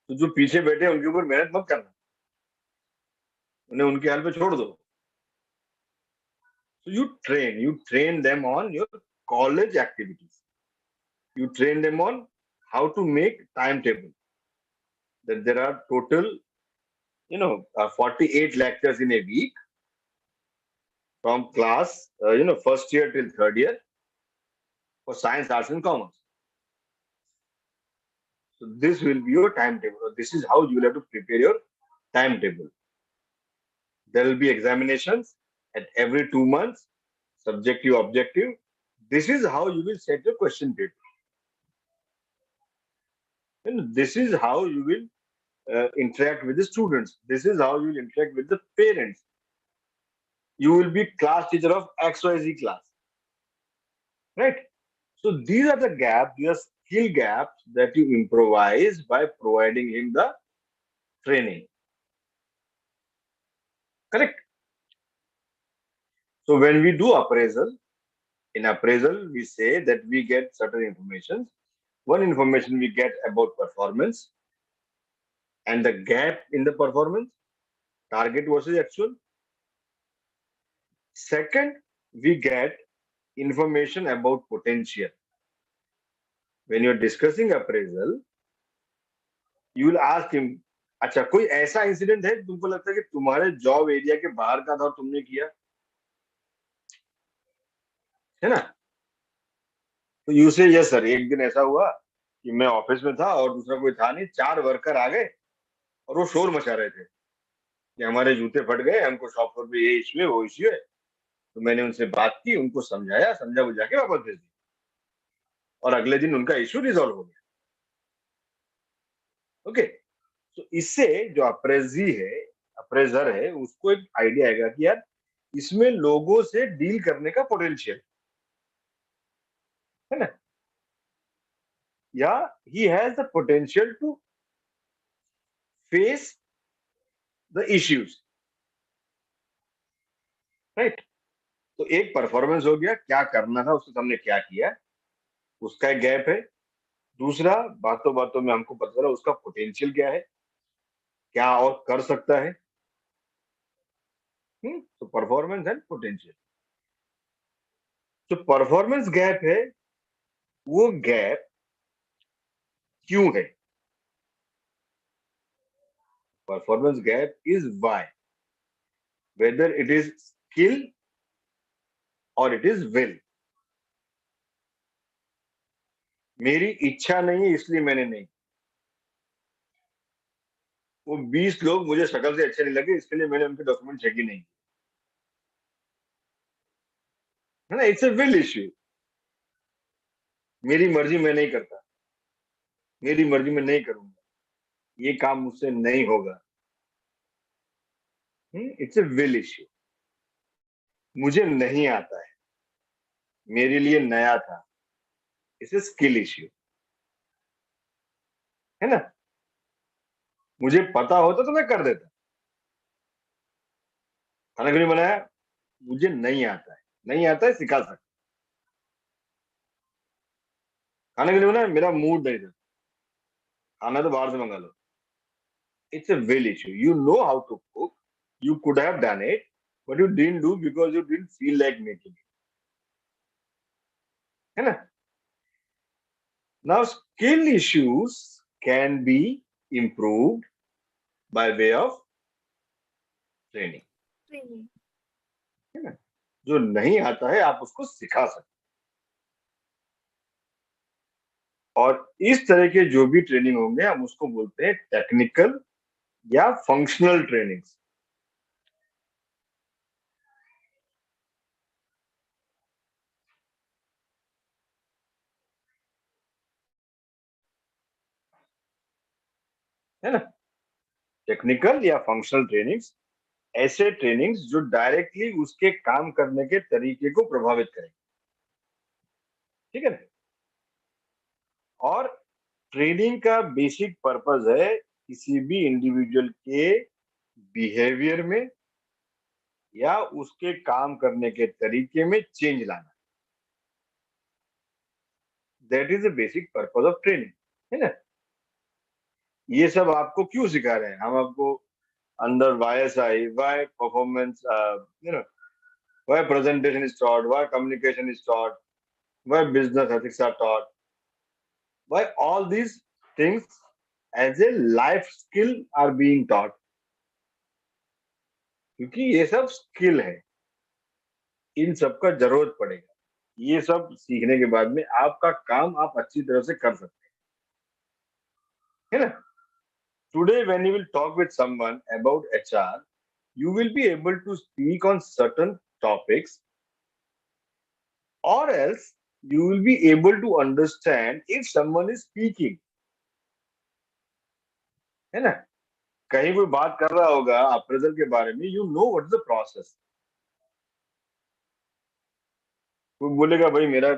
तो जो पीछे बैठे हैं उनके ऊपर मेहनत मत करना, उन्हें उनके हाल पे छोड़ दो। So you train them on your college activities. You train them on how to make timetable. That there are total, 48 lectures in a week from class, first year till third year for science, arts, and commerce. So this will be your timetable. This is how you will have to prepare your timetable. There will be examinations at every 2 months, subjective, objective. This is how you will set your question paper. And this is how you will interact with the students. This is how you will interact with the parents. You will be class teacher of XYZ class, right? So these are the gaps, these are skill gaps that you improvise by providing him the training. Correct? So when we do appraisal, in appraisal, we say that we get certain information. One information we get about performance and the gap in the performance, target versus actual. Second, we get information about potential. When you're discussing appraisal, you will ask him, अच्छा कोई ऐसा incident है तुमको लगता है कि तुम्हारे job area के बाहर का था और तुमने किया, है ना? तो यू से यस सर, एक दिन ऐसा हुआ कि मैं ऑफिस में था और दूसरा कोई था नहीं, 4 वर्कर आ गए और वो शोर मचा रहे थे कि हमारे जूते फट गए, हमको शॉप पर भी ये इश्यू है वो इश्यू है। तो मैंने उनसे बात की, उनको समझा बुझा के वापस भेज दिया, और अगले दिन उनका इश्यू रिजॉल्व हो गया। ओके, तो इससे जो अप्रेजर है उसको एक आइडिया आएगा कि यार इसमें लोगों से डील करने का पोटेंशियल है ना, या he has the potential to face the issues, right? तो एक परफॉर्मेंस हो गया, क्या करना था उसके सामने क्या किया, उसका एक गैप है। दूसरा, बातों बातों में हमको पता चला उसका पोटेंशियल क्या है, क्या और कर सकता है। तो परफॉर्मेंस एंड पोटेंशियल। जो परफॉर्मेंस गैप है वो गैप क्यों है? Performance gap is why, whether it is skill और इट इज विल। मेरी इच्छा नहीं है इसलिए मैंने नहीं, वो 20 लोग मुझे शक्ल से अच्छे नहीं लगे, इसके लिए मैंने उनके डॉक्यूमेंट चेक ही नहीं, है ना। It's a will issue. मेरी मर्जी मैं नहीं करता, मेरी मर्जी मैं नहीं करूंगा, ये काम मुझसे नहीं होगा। It's a will issue. मुझे नहीं आता है, मेरे लिए नया था, इट्स ए स्किल इश्यू, है ना। मुझे पता होता तो मैं कर देता। खाना क्यों नहीं बनाया? मुझे नहीं आता है, नहीं आता है, सिखा सकता। खाना क्यों नहीं बनाया? मेरा मूड नहीं था, खाना तो बाहर से मंगा लो। It's a will issue. You know how to cook. You could have done it, but you didn't do because you didn't feel like making it. है ना? Now, skill issues can be improved by way of training. Training. है ना? जो नहीं आता है आप उसको सिखा सकते। और इस तरह के जो भी ट्रेनिंग होंगे हम उसको बोलते हैं टेक्निकल या फंक्शनल ट्रेनिंग्स। है ना। टेक्निकल या फंक्शनल ट्रेनिंग्स ऐसे ट्रेनिंग्स जो डायरेक्टली उसके काम करने के तरीके को प्रभावित करें, ठीक है ना। और ट्रेनिंग का बेसिक पर्पस है किसी भी इंडिविजुअल के बिहेवियर में या उसके काम करने के तरीके में चेंज लाना। That is the basic purpose of training, है ना। ये सब आपको क्यों सिखा रहे हैं हम? आपको अंदर YSI, why performance, why presentation is taught, why communication is taught, why business ethics are taught, why all these things as a life skill are being taught. क्योंकि ये सब स्किल है, इन सब का जरूरत पड़ेगा। ये सब सीखने के बाद में आपका काम आप अच्छी तरह से कर सकते हैं, है ना। Today when you will talk with someone about HR, you will be able to speak on certain topics, or else you will be able to understand if someone is speaking, है ना। कहीं कोई बात कर रहा होगा अप्रेजल के बारे में, you know what is the process. कोई बोलेगा भाई मेरा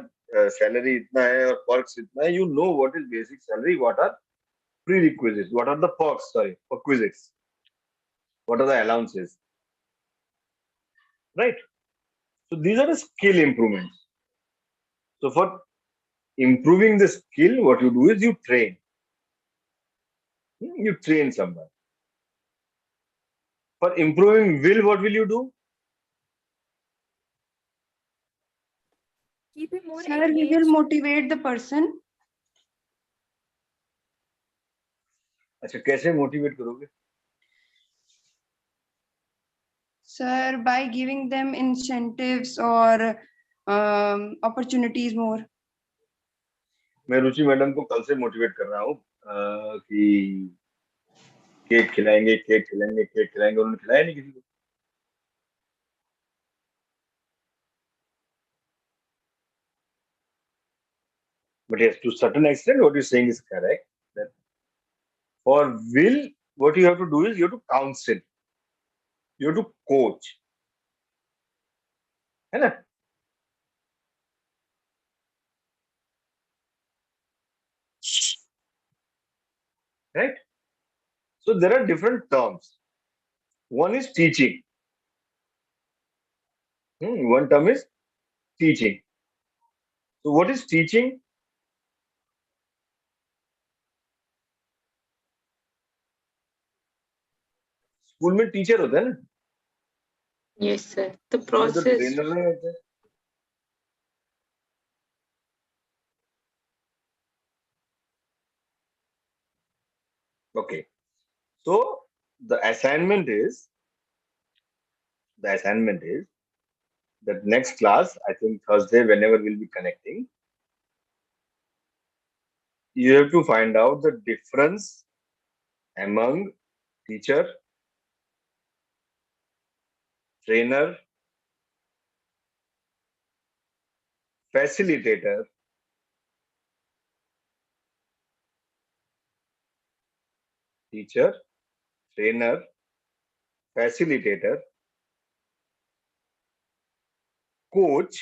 सैलरी इतना है और पर्क्स इतना है, you know what is basic salary, what are prerequisites, what are the perks, sorry perquisites, what are the allowances, right. So these are the skill improvements. So for improving the skill, what you do is you train. You train someone. For improving will, what will you do? Keep him more Sir, we engaged. will motivate the person. अच्छा, कैसे motivate करोगे? Sir, by giving them incentives or opportunities more. मैं रुचि madam को कल से motivate कर रहा हूँ कि केक खिलाएंगे, केक खिलाएंगे, केक खिलाएंगे, उन्होंने खिलाया नहीं किसी को। But yes, to certain extent, what you're saying is correct. That for will, what you have to do is you have to counsel, you have to coach, है ना। Right? So there are different terms. One is teaching. One term is teaching. So what is teaching? School में teacher होता है ना, Yes, sir. The तो process. Trainer नहीं होते। Okay. So the assignment is that next class, I think Thursday, whenever we'll be connecting, you have to find out the difference among teacher, trainer, facilitator, teacher, trainer, facilitator, coach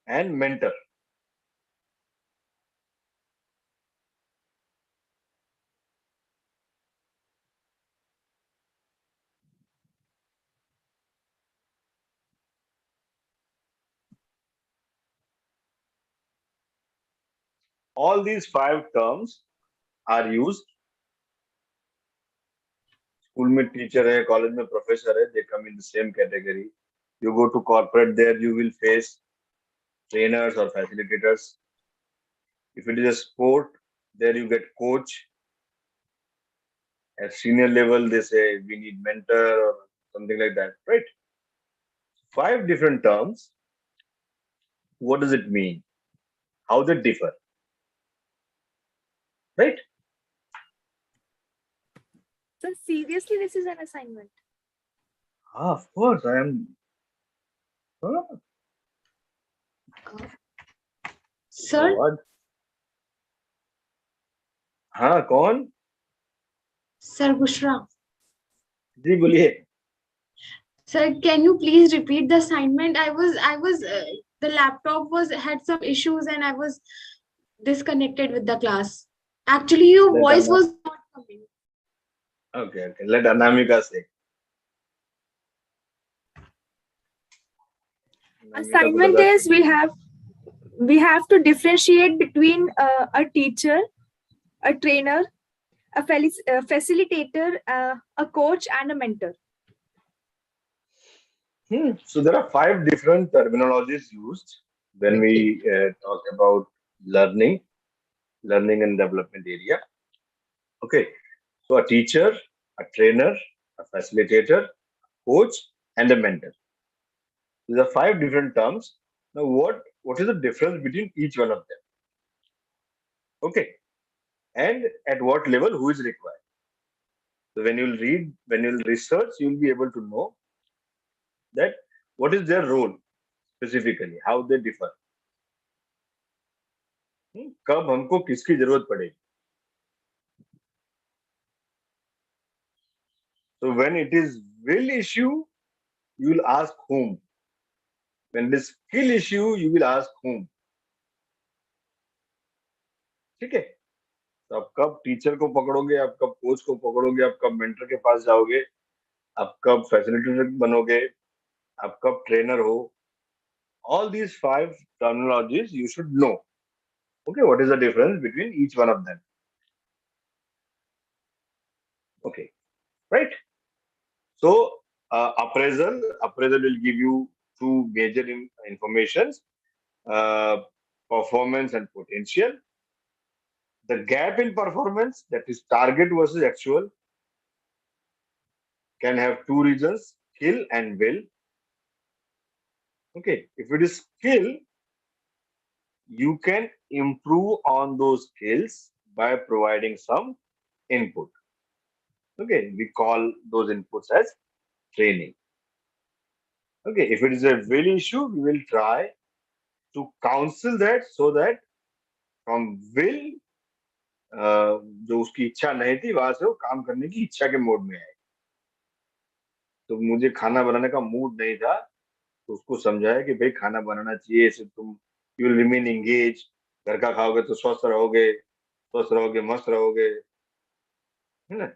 and mentor. All these 5 terms are used. School में teacher है, college में professor है, they come in the same category. You go to corporate, there you will face trainers or facilitators. If it is a sport, there you get coach. At senior level, they say we need mentor or something like that, right? 5 different terms. What does it mean? How they differ, right? So seriously, this is an assignment. Of course, I am. Huh? Sir, What? हाँ कौन? Sir Bushra. जी बोलिए. Sir, can you please repeat the assignment? The laptop had some issues and I was disconnected with the class. Actually, your Let voice Anna- was not coming. Okay. Let Anamika say. Assignment is we have to differentiate between a teacher, a trainer, a facilitator, a coach, and a mentor. So there are 5 different terminologies used when we talk about learning and development area. Okay. So a teacher, a trainer, a facilitator, coach, and a mentor. These are 5 different terms. Now, what is the difference between each one of them? Okay. And at what level, who is required? So when you'll research, you'll be able to know that what is their role specifically, how they differ. कब हमको किसकी जरूरत पड़ेगी? So when it is will issue, you will ask whom. When it is skill issue, you will ask whom. ठीक है? तो आप कब टीचर को पकड़ोगे, आप कब कोच को पकड़ोगे, आप कब मेंटर के पास जाओगे, आप कब फैसिलिटेटर बनोगे, आप कब ट्रेनर हो. All these 5 terminologies you should know. Okay, what is the difference between each one of them? Okay, right? So appraisal will give you 2 major informations, performance and potential. The gap in performance, that is target versus actual, can have 2 reasons, skill and will. Okay, if it is skill, you can improve on those skills by providing some input. Okay, we call those inputs as training. Okay, if it is a will issue, we will try to counsel that so that from will, जो उसकी इच्छा नहीं थी वहां से वो काम करने की इच्छा के मोड में आए. तो मुझे खाना बनाने का मूड नहीं था, तो उसको समझाया कि भाई खाना बनाना चाहिए, इससे तुम यू विल रिमेन एंगेज, घर का खाओगे तो स्वस्थ रहोगे, मस्त रहोगे, है ना.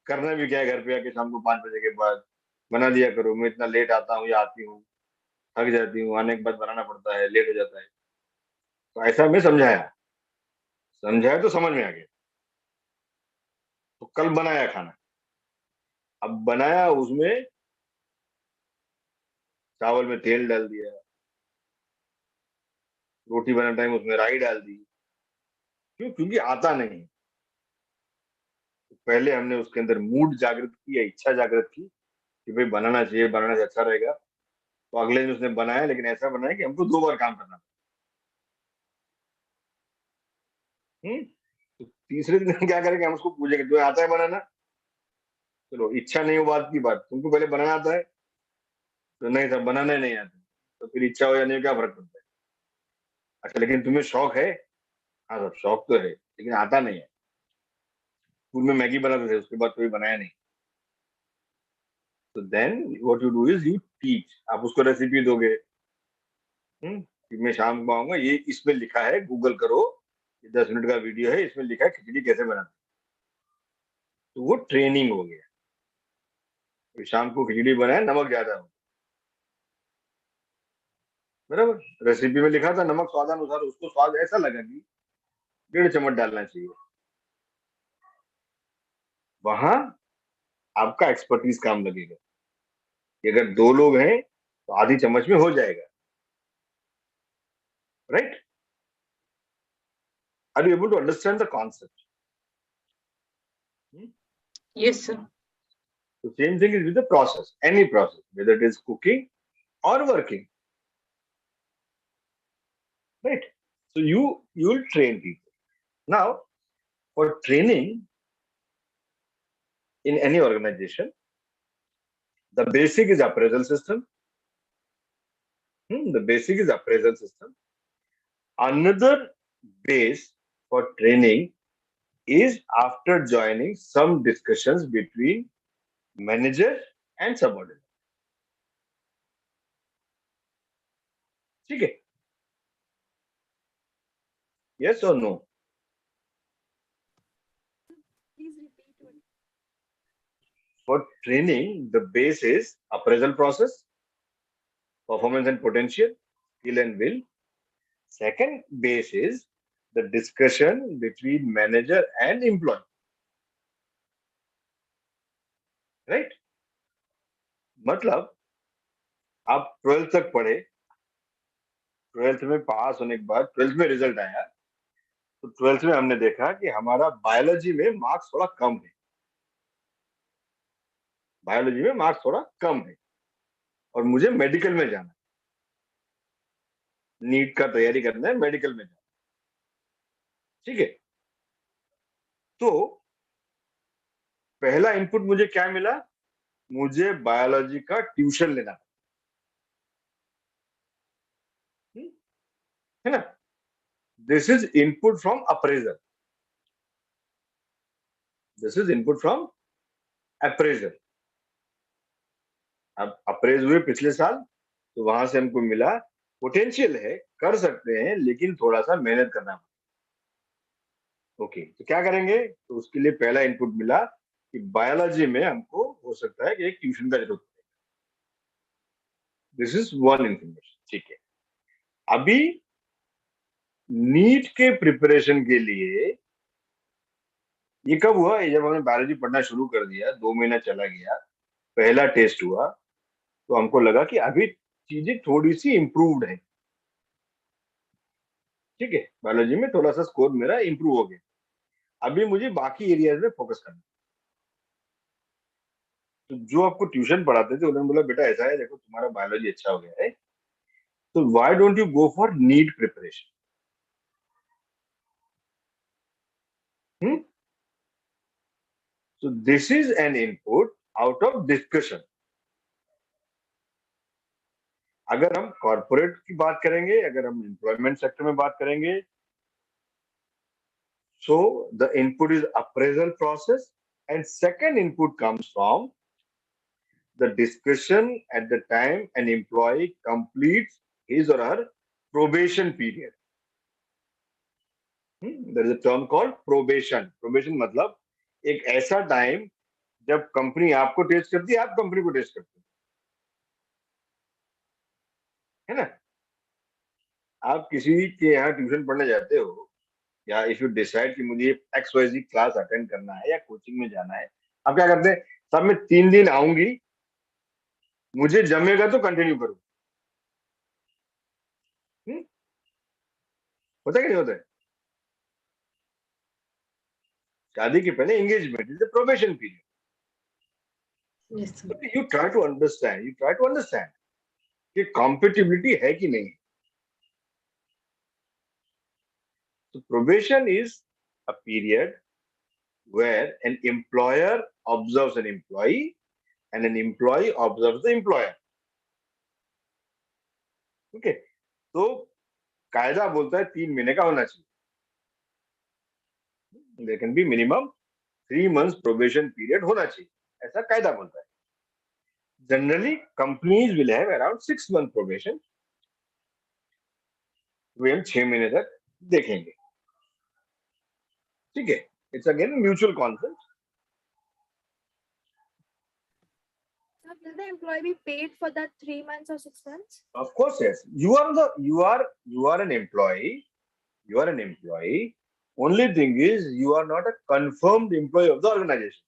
करना भी क्या है, घर पे आके शाम को 5 बजे के बाद बना लिया करो. मैं इतना लेट आता हूँ या आती हूँ, थक जाती हूँ, आने के बाद बनाना पड़ता है, लेट हो जाता है. तो ऐसा मैं समझाया तो समझ में आ गया. तो कल बनाया खाना. अब बनाया, उसमें चावल में तेल डाल दिया, रोटी बनाने टाइम उसमें राई डाल दी. क्योंकि आता नहीं. तो पहले हमने उसके अंदर मूड जागृत की या इच्छा जागृत की कि भाई बनाना चाहिए, बनाने से अच्छा रहेगा. तो अगले दिन उसने बनाया, लेकिन ऐसा बनाया कि हमको 2 बार काम करना. तो तीसरे दिन क्या करेंगे, हम उसको पूछेंगे तुम्हें आता है बनाना? चलो इच्छा नहीं हो बात की बात, तुमको पहले बनाना आता है? तो नहीं सर बनाना ही नहीं आता। तो फिर इच्छा हो या नहीं हो क्या फर्क पड़ता है? अच्छा लेकिन तुम्हें शौक है? हाँ सर शौक तो है लेकिन आता नहीं है। स्कूल में मैगी बनाते थे उसके बाद कभी बनाया नहीं। तो then what you do is you teach, आप उसको रेसिपी दोगे। कि मैं शाम को आऊंगा, ये इसमें लिखा है, गूगल करो, ये 10 मिनट का वीडियो है, इसमें लिखा है खिचड़ी कैसे बनाते। तो वो ट्रेनिंग हो गया। तो शाम को खिचड़ी बनाए, नमक ज्यादा हो, बराबर रेसिपी में लिखा था नमक स्वादानुसार, उसको स्वाद ऐसा लगा कि 1.5 चम्मच डालना चाहिए। वहां आपका एक्सपर्टीज काम लगेगा कि अगर 2 लोग हैं तो आधी चम्मच में हो जाएगा, right? Are you able to understand the concept? Yes, sir. The same thing is with the process, any process, whether it is cooking or working, right? So you will train people. Now, for training in any organization, the basic is appraisal system. The basic is appraisal system. Another base for training is after joining some discussions between manager and subordinate. ठीक है? Yes or no? Please repeat it. For training, the base is appraisal process, performance and potential, skill and will. Second base is the discussion between manager and employee. Right? मतलब आप 12th तक पढ़े, 12th में पास होने के बाद 12th में result आया, तो 12th में हमने देखा कि हमारा बायोलॉजी में मार्क्स थोड़ा कम है, बायोलॉजी में मार्क्स थोड़ा कम है, और मुझे मेडिकल में जाना है, नीट का तैयारी करना है, मेडिकल में जाना, ठीक है? तो पहला इनपुट मुझे क्या मिला? मुझे बायोलॉजी का ट्यूशन लेना है ना? This is input from appraisal, this is input from appraisal. अब अप्रेज हुए पिछले साल, तो वहां से हमको मिला पोटेंशियल है, कर सकते हैं, लेकिन थोड़ा सा मेहनत करना पड़ेगा। ओके, तो क्या करेंगे? तो उसके लिए पहला इनपुट मिला कि बायोलॉजी में हमको हो सकता है कि एक ट्यूशन का जरूरत पड़ेगा। दिस इज वन इंफॉर्मेशन, ठीक है? अभी नीट के प्रिपरेशन के लिए ये कब हुआ? ये जब हमने बायोलॉजी पढ़ना शुरू कर दिया, 2 महीना चला गया, पहला टेस्ट हुआ, तो हमको लगा कि अभी चीजें थोड़ी सी इम्प्रूव्ड है, ठीक है? बायोलॉजी में थोड़ा सा स्कोर मेरा इम्प्रूव हो गया, अभी मुझे बाकी एरियाज में फोकस करना। तो जो आपको ट्यूशन पढ़ाते थे उन्होंने बोला बेटा ऐसा है, देखो तुम्हारा बायोलॉजी अच्छा हो गया है, तो why don't you go for NEET preparation? So this is an input out of discussion. अगर हम कॉर्पोरेट की बात करेंगे, अगर हम एम्प्लॉयमेंट सेक्टर में बात करेंगे, so the input is appraisal process, and second input comes from the discussion at the time an employee completes his or her probation period. There is a term called probation. Probation मतलब एक ऐसा time जब company आपको test करती है, आप company को test करते है ना? आप किसी के यहाँ ट्यूशन पढ़ने जाते हो, या इफ यू डिसाइड कि मुझे XYZ क्लास अटेंड करना है या कोचिंग में जाना है, आप क्या करते हैं? सब में 3 दिन आऊंगी, मुझे जमेगा तो कंटिन्यू करूँ। होता है कि नहीं होता है? शादी के पहले engagement is the probation period. Yes, sir. You try to understand कि कॉम्पिटिबिलिटी है कि नहीं। तो probation is a period where an employer observes an employee and an employee observes the employer. Okay, तो कायदा बोलता है 3 महीने का होना चाहिए. There can be minimum 3 months probation period होना चाहिए, ऐसा कायदा बोलता है. Generally, companies will have around 6 month probation. वे हम 6 महीने तक देखेंगे. ठीक है, it's again a mutual consent. Sir, will the employee be paid for that 3 months or 6 months? Of course, yes. You are an employee. You are an employee. Only thing is you are not a confirmed employee of the organization.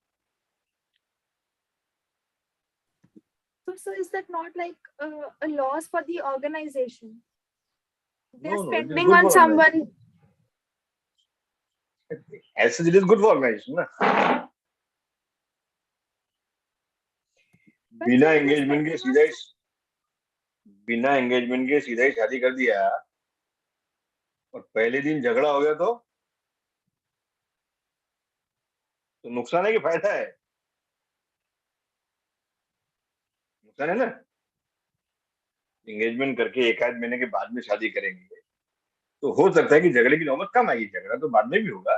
So is that not like a loss for the organization? They're No, it is spending good on for someone. organization. As such, it is good for organization. Na? But बिना sir, engagement के spending on बिना engagement के सीधा ही शादी कर दिया और पहले दिन झगड़ा हो गया तो नुकसान है कि फायदा है? नुकसान है ना. एंगेजमेंट करके 1-8 महीने के बाद में शादी करेंगे तो हो सकता है कि झगड़े की नौबत कम आएगी. झगड़ा तो बाद में भी होगा,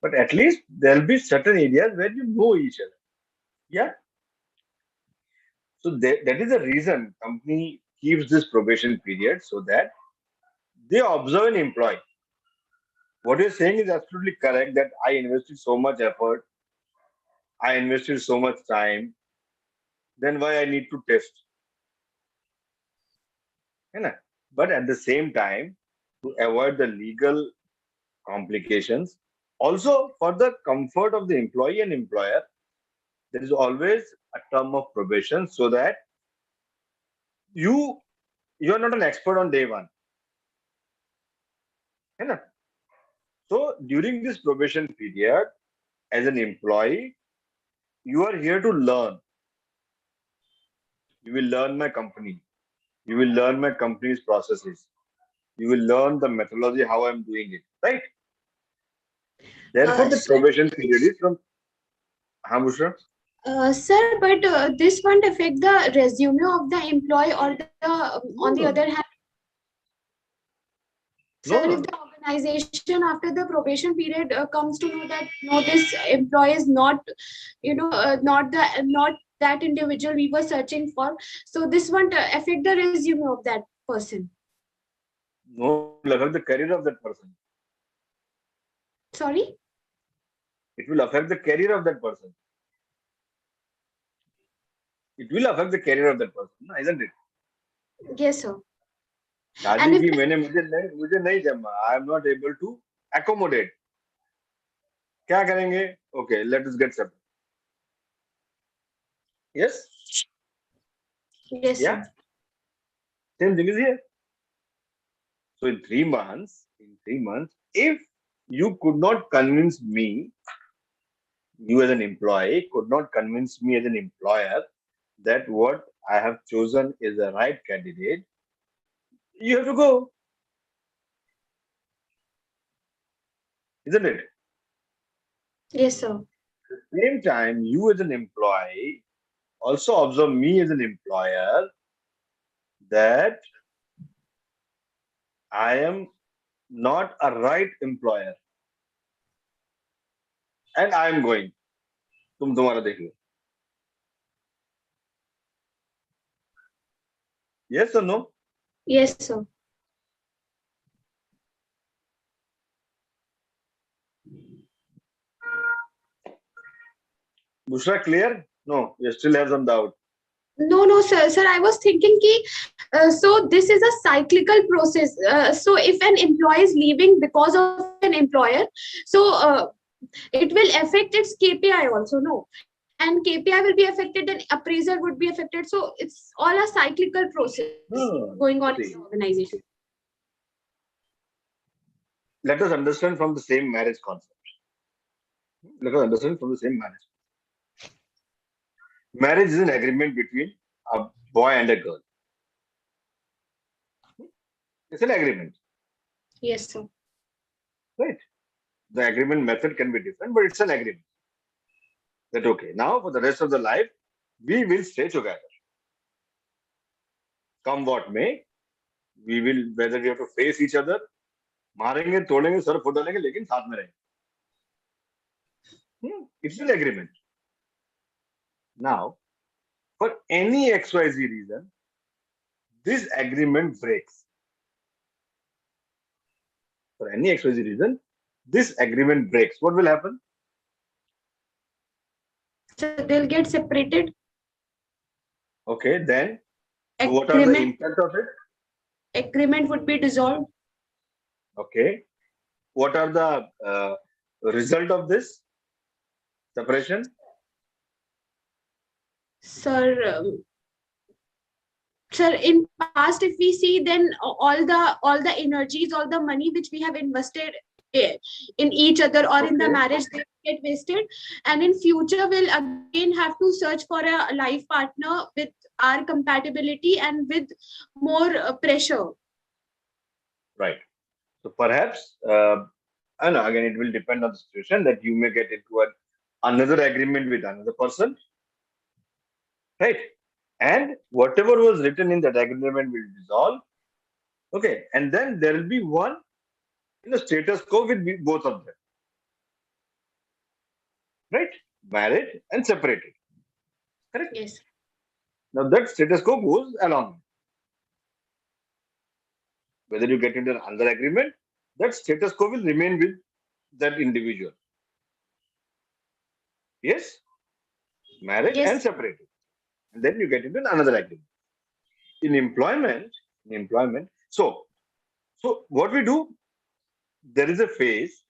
but at least there will be certain areas where you know each other. Yeah. So that is the reason company keeps this probation period, so that they observe an employee. What you're saying is absolutely correct, that I invested so much effort, I invested so much time, then why I need to test? But at the same time, to avoid the legal complications, also for the comfort of the employee and employer, there is always a term of probation, so that you are not an expert on day one. So during this probation period, as an employee, you are here to learn. You will learn my company. You will learn my company's processes. You will learn the methodology, how I'm doing it, right? Therefore, the Sir, probation period is from. Bushra? sir, but this won't affect the resume of the employee or on the other hand. Sir, if the organization after the probation period comes to know that no, this employee is not, not that individual we were searching for, so this won't affect the resume of that person. No, it will affect the career of that person. Sorry? It will affect the career of that person. It will affect the career of that person, isn't it? Yes, sir. शादी की मैंने मुझे नहीं जमा. I am not able to accommodate. क्या करेंगे? Okay, let us get separate. Yes. Yes, yeah. sir. Same thing is here. So in 3 months, if you could not convince me, you as an employee could not convince me as an employer that what I have chosen is the right candidate, you have to go. Isn't it? Yes, sir. At the same time, you as an employee also observe me as an employer that I am not a right employer and I am going. तुम तुम्हारा देख लो. Yes or no? Yes, sir. Bushra, clear? No, you still have some doubt. No, sir. Sir, I was thinking so this is a cyclical process. So if an employee is leaving because of an employer, so it will affect its KPI also, no? And KPI will be affected, then appraisal would be affected. So it's all a cyclical process going on in the organization. Let us understand from the same marriage concept. Marriage is an agreement between a boy and a girl. It's an agreement. Yes, sir. Right. The agreement method can be different, but it's an agreement. That okay, now for the rest of the life, we will stay together. Come what may, we will, whether we have to face each other, मारेंगे, तोड़ेंगे, sir फोड़ डालेंगे, लेकिन साथ में रहेंगे. It's an agreement. Now, for any XYZ reason, this agreement breaks. For any XYZ reason, this agreement breaks. What will happen? So they'll get separated. Okay, then so what are the impact of it? Agreement would be dissolved. Okay, what are the result of this separation? Sir, sir, in past, if we see, then all the energies, all the money which we have invested in each other or in the marriage, they get wasted, and in future we'll again have to search for a life partner with our compatibility and with more pressure. Right. So perhaps, and again, it will depend on the situation that you may get into another agreement with another person, right? And whatever was written in that agreement will dissolve. Okay, and then there will be one status quo with both of them, right? Married and separated. Correct? Yes. Now that status quo goes along. Whether you get into another agreement, that status quo will remain with that individual. Yes? Married Yes. and separated. And then you get into another agreement. In employment, so what we do, there is a phase,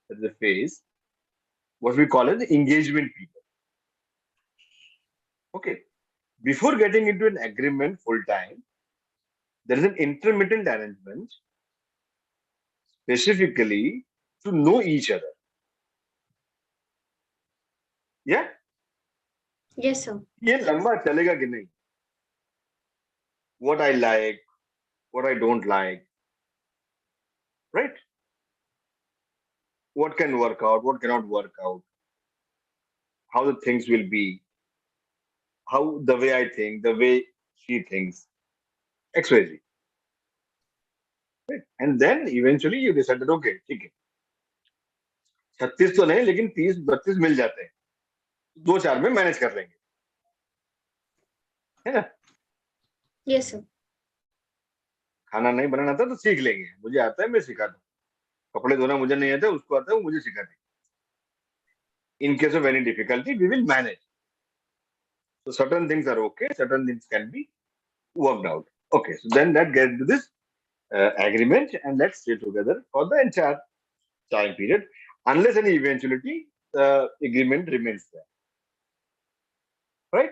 what we call as the engagement period. Okay. Before getting into an agreement full time, there is an intermittent arrangement specifically to know each other. Yeah? Yes, sir. ये लंबा चलेगा कि नहीं? What I like, what I don't like, right? What can work out, what cannot work out, how the things will be, how the way I think, the way she thinks, XYZ. Right? And then eventually you decided, okay, ठीक है, 36 तो नहीं, लेकिन 30-32 मिल जाते हैं, 2-4 में manage कर लेंगे, है ना? Yes, sir. खाना नहीं बनाना आता तो सीख लेंगे, मुझे आता है, मैं सिखा दूं. कपड़े धोना मुझे नहीं आता, उसको आता है, वो मुझे सिखा देंगे. In case of any difficulty, we will manage. So certain things are okay, certain things can be worked out. Okay, so then that gets to this agreement, and let's stay together for the entire time period, unless any eventuality the agreement remains there. Right?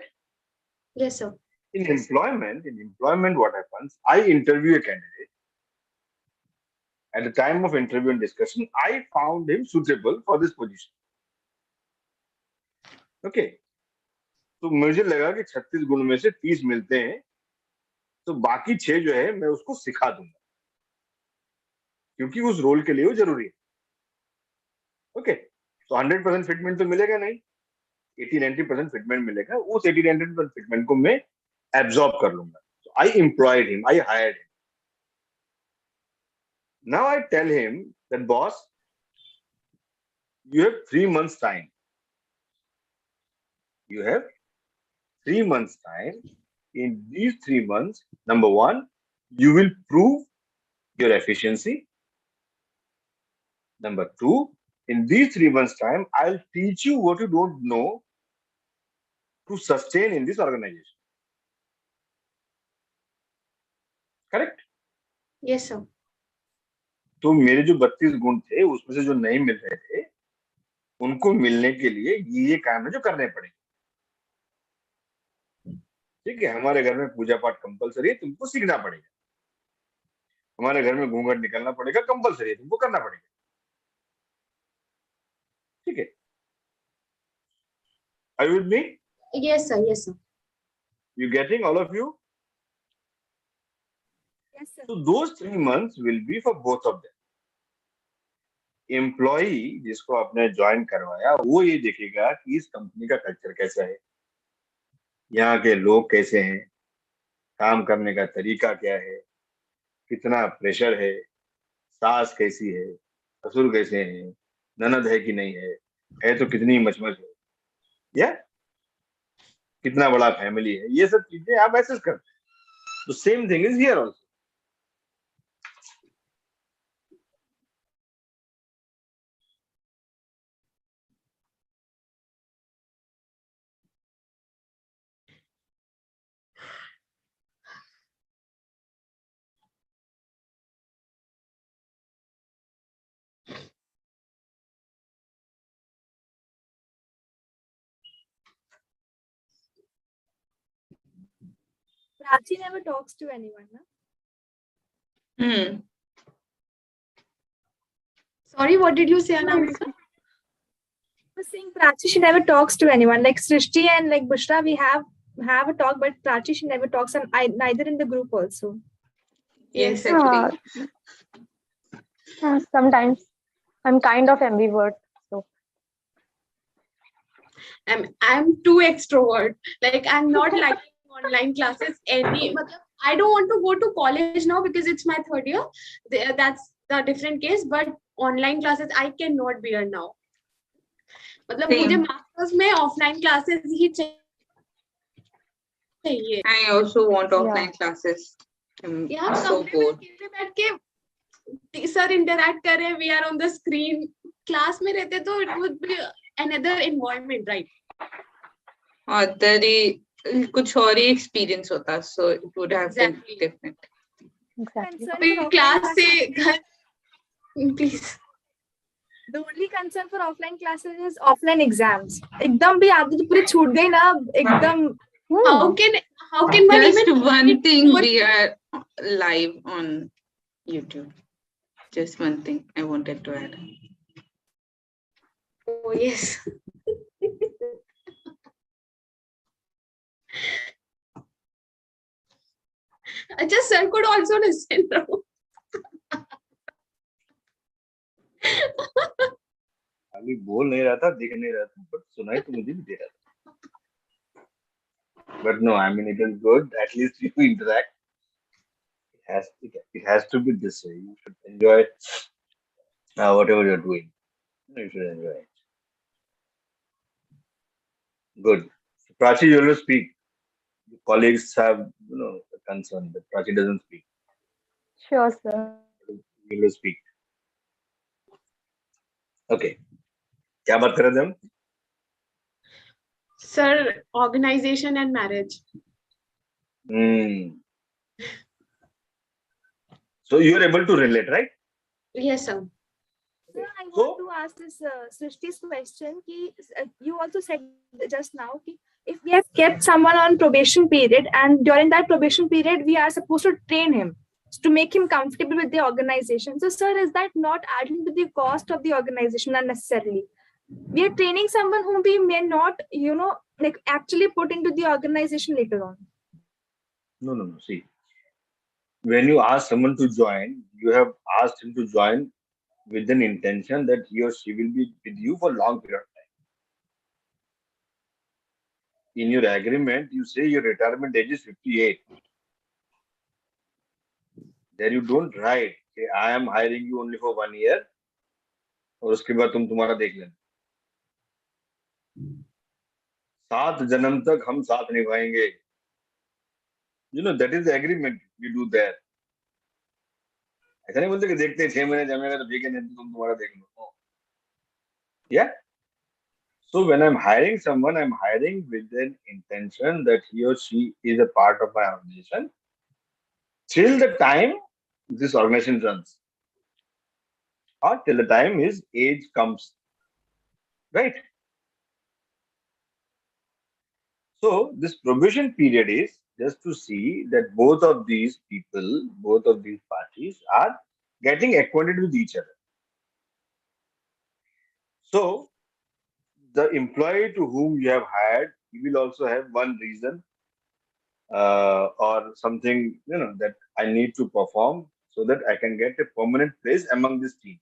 Yes, sir. In employment, what happens? I interview a candidate. At the time of interview and discussion, I found him suitable for this position. Okay. तो मुझे लगा कि 36 गुण में से 30 मिलते हैं, तो बाकी 6 जो है मैं उसको सिखा दूंगा, क्योंकि उस रोल के लिए वो जरूरी है. ओके, तो 100% फिटमेंट तो मिलेगा नहीं, 80-90% फिटमेंट मिलेगा. उस 80-90% फिटमेंट को मैं एब्जॉर्ब कर लूंगा. So I employed him, I hired him. Now I tell him that, boss, you have 3 months time. You have 3 months time. In these 3 months, number one, you will prove your efficiency. Number two, in these 3 months time, I'll teach you what you don't know to sustain in this organization. Correct? Yes, sir. तो मेरे जो 32 गुण थे, उसमें से जो नहीं मिल रहे थे, उनको मिलने के लिए ये काम है जो करने पड़ेंगे. ठीक है, हमारे घर में पूजा पाठ कंपलसरी है, तुमको सीखना पड़ेगा. हमारे घर में घूंघट निकलना पड़ेगा, कंपलसरी है, तुमको करना पड़ेगा. ठीक है? Are you with me? Yes, sir. Yes, sir. You getting, all of you? Yes, sir. So those 3 months will be for both of them. Employee जिसको आपने ज्वाइन करवाया वो ये देखेगा कि इस कंपनी का कल्चर कैसा है, यहाँ के लोग कैसे हैं, काम करने का तरीका क्या है, कितना प्रेशर है, सास कैसी है, ससुर कैसे हैं, ननद है कि नहीं है तो कितनी मचमच है, या कितना बड़ा फैमिली है, ये सब चीजें आप एसेस करते हैं। तो same thing is here also. Prachi never talks to anyone, na? Sorry, what did you say, Anamika? I was saying Prachi, she never talks to anyone. Like Srishti and like Bushra, we have a talk, but Prachi, she never talks, and neither in the group also. Yes, Uh, agree. sometimes I'm kind of ambivert. So I'm too extrovert. Like I'm not liking online classes I don't want to go to college now because it's my third year. That's the different case. But online classes I cannot bear now. मतलब मुझे masters में offline classes ही चाहिए. I also want offline classes. यार so bored. बैठ के sir interact कर रहे हैं, we are on the screen. Class में रहते तो it would be another environment, right? और कुछ और ही एक्सपीरियंस होता, so it would have been different. Class से घर, please. The only concern for offline classes is offline exams. एकदम भी आदत तो पूरी छूट गई ना एकदम. How can one Just even one thing, we are live on YouTube. Just one thing I wanted to add. Oh yes. Just sir could also listen. खाली बोल नहीं रहा था, दिख नहीं रहा था, बट सुनाई तो मुझे भी दे रहा था. But no, I mean it is good. At least you interact. It has to be this way. You should enjoy whatever you're doing. You should enjoy it. Good. Prachi, you always speak. Colleagues have a concern that Prachi doesn't speak. sure, sir. You always speak. Okay. क्या बात कर रहे थे हम? Sir, organization and marriage. So you are able to relate, right? Yes, sir. Sir, I want to ask this Srishti's question. You also said just now if we have kept someone on probation period and during that probation period we are supposed to train him to make him comfortable with the organization. So, sir, is that not adding to the cost of the organization unnecessarily? We are training someone whom we may not, actually put into the organization later on. No. See, when you ask someone to join, you have asked him to join with an intention that he or she will be with you for a long period of time. In your agreement, you say your retirement age is 58. There you don't write, okay, I am hiring you only for 1 year और उसके बाद तुम तुम्हारा देख लेना. 7 जन्म तक हम साथ निभाएंगे. That is the agreement we do there. ऐसा नहीं बोलते कि देखते 6 महीने जमेगा तो ठीक है, नहीं तुम तुम्हारा देख लो. Yeah. So when I'm hiring someone, I'm hiring with an intention that he or she is a part of my organization till the time this organization runs, or till the time his age comes, right? So this probation period is just to see that both of these people, both of these parties are getting acquainted with each other. So the employee to whom you have hired, he will also have one reason or something that I need to perform so that I can get a permanent place among this team.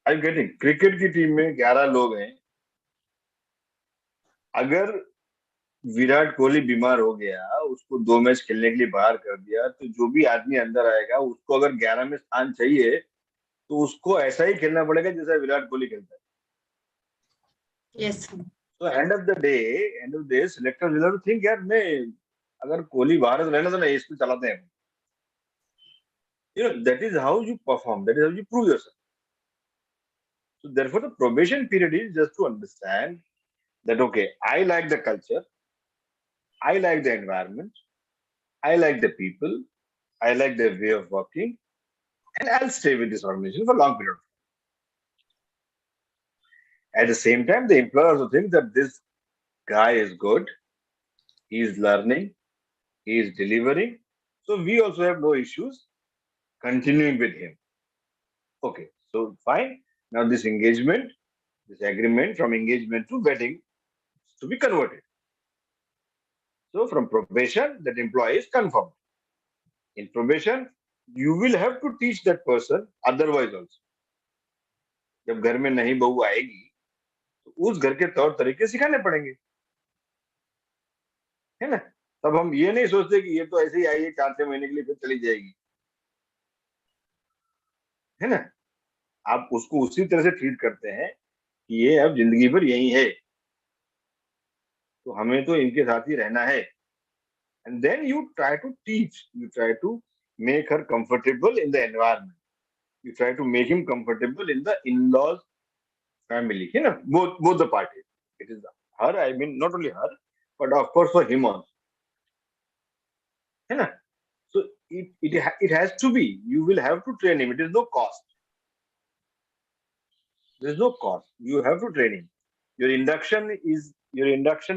I getting, cricket की team में 11 लोग हैं, अगर विराट कोहली बीमार हो गया, उसको 2 match खेलने के लिए बाहर कर दिया, तो जो भी आदमी अंदर आएगा उसको अगर 11 में स्थान चाहिए तो उसको ऐसा ही खेलना पड़ेगा जैसा विराट कोहली खेलता है. Yes. तो end of the day selector will have to think, यार मैं अगर कोहली बाहर है तो रहना, तो ना इसको चलाते हैं. That is how you perform, that is how you prove yourself. So therefore the probation period is just to understand that, okay, I like the culture, I like the environment, I like the people, I like their way of working, and I'll stay with this organization for a long period of time. At the same time, the employer also thinks that this guy is good, he is learning, he is delivering, so we also have no issues continuing with him. Okay, so fine. Now this engagement, this agreement from engagement to wedding is to be converted. So from probation, that employee is confirmed. In probation, you will have to teach that person otherwise also. जब घर में नई बहू आएगी तो उस घर के तौर तरीके सिखाने पड़ेंगे, है ना. तब हम ये नहीं सोचते कि ये तो ऐसे ही आई है 4-6 महीने के लिए फिर चली जाएगी, है ना. आप उसको उसी तरह से ट्रीट करते हैं कि ये अब जिंदगी भर यही है, तो हमें तो इनके साथ ही रहना है. And then you try to teach, you try to make her comfortable in the environment, you try to make him comfortable in the in-laws family, both the parties. It is her, I mean, not only her, but of course for him also, so it has to be, you will have to train him. It is no cost, there is no cost, you have to train him. Your induction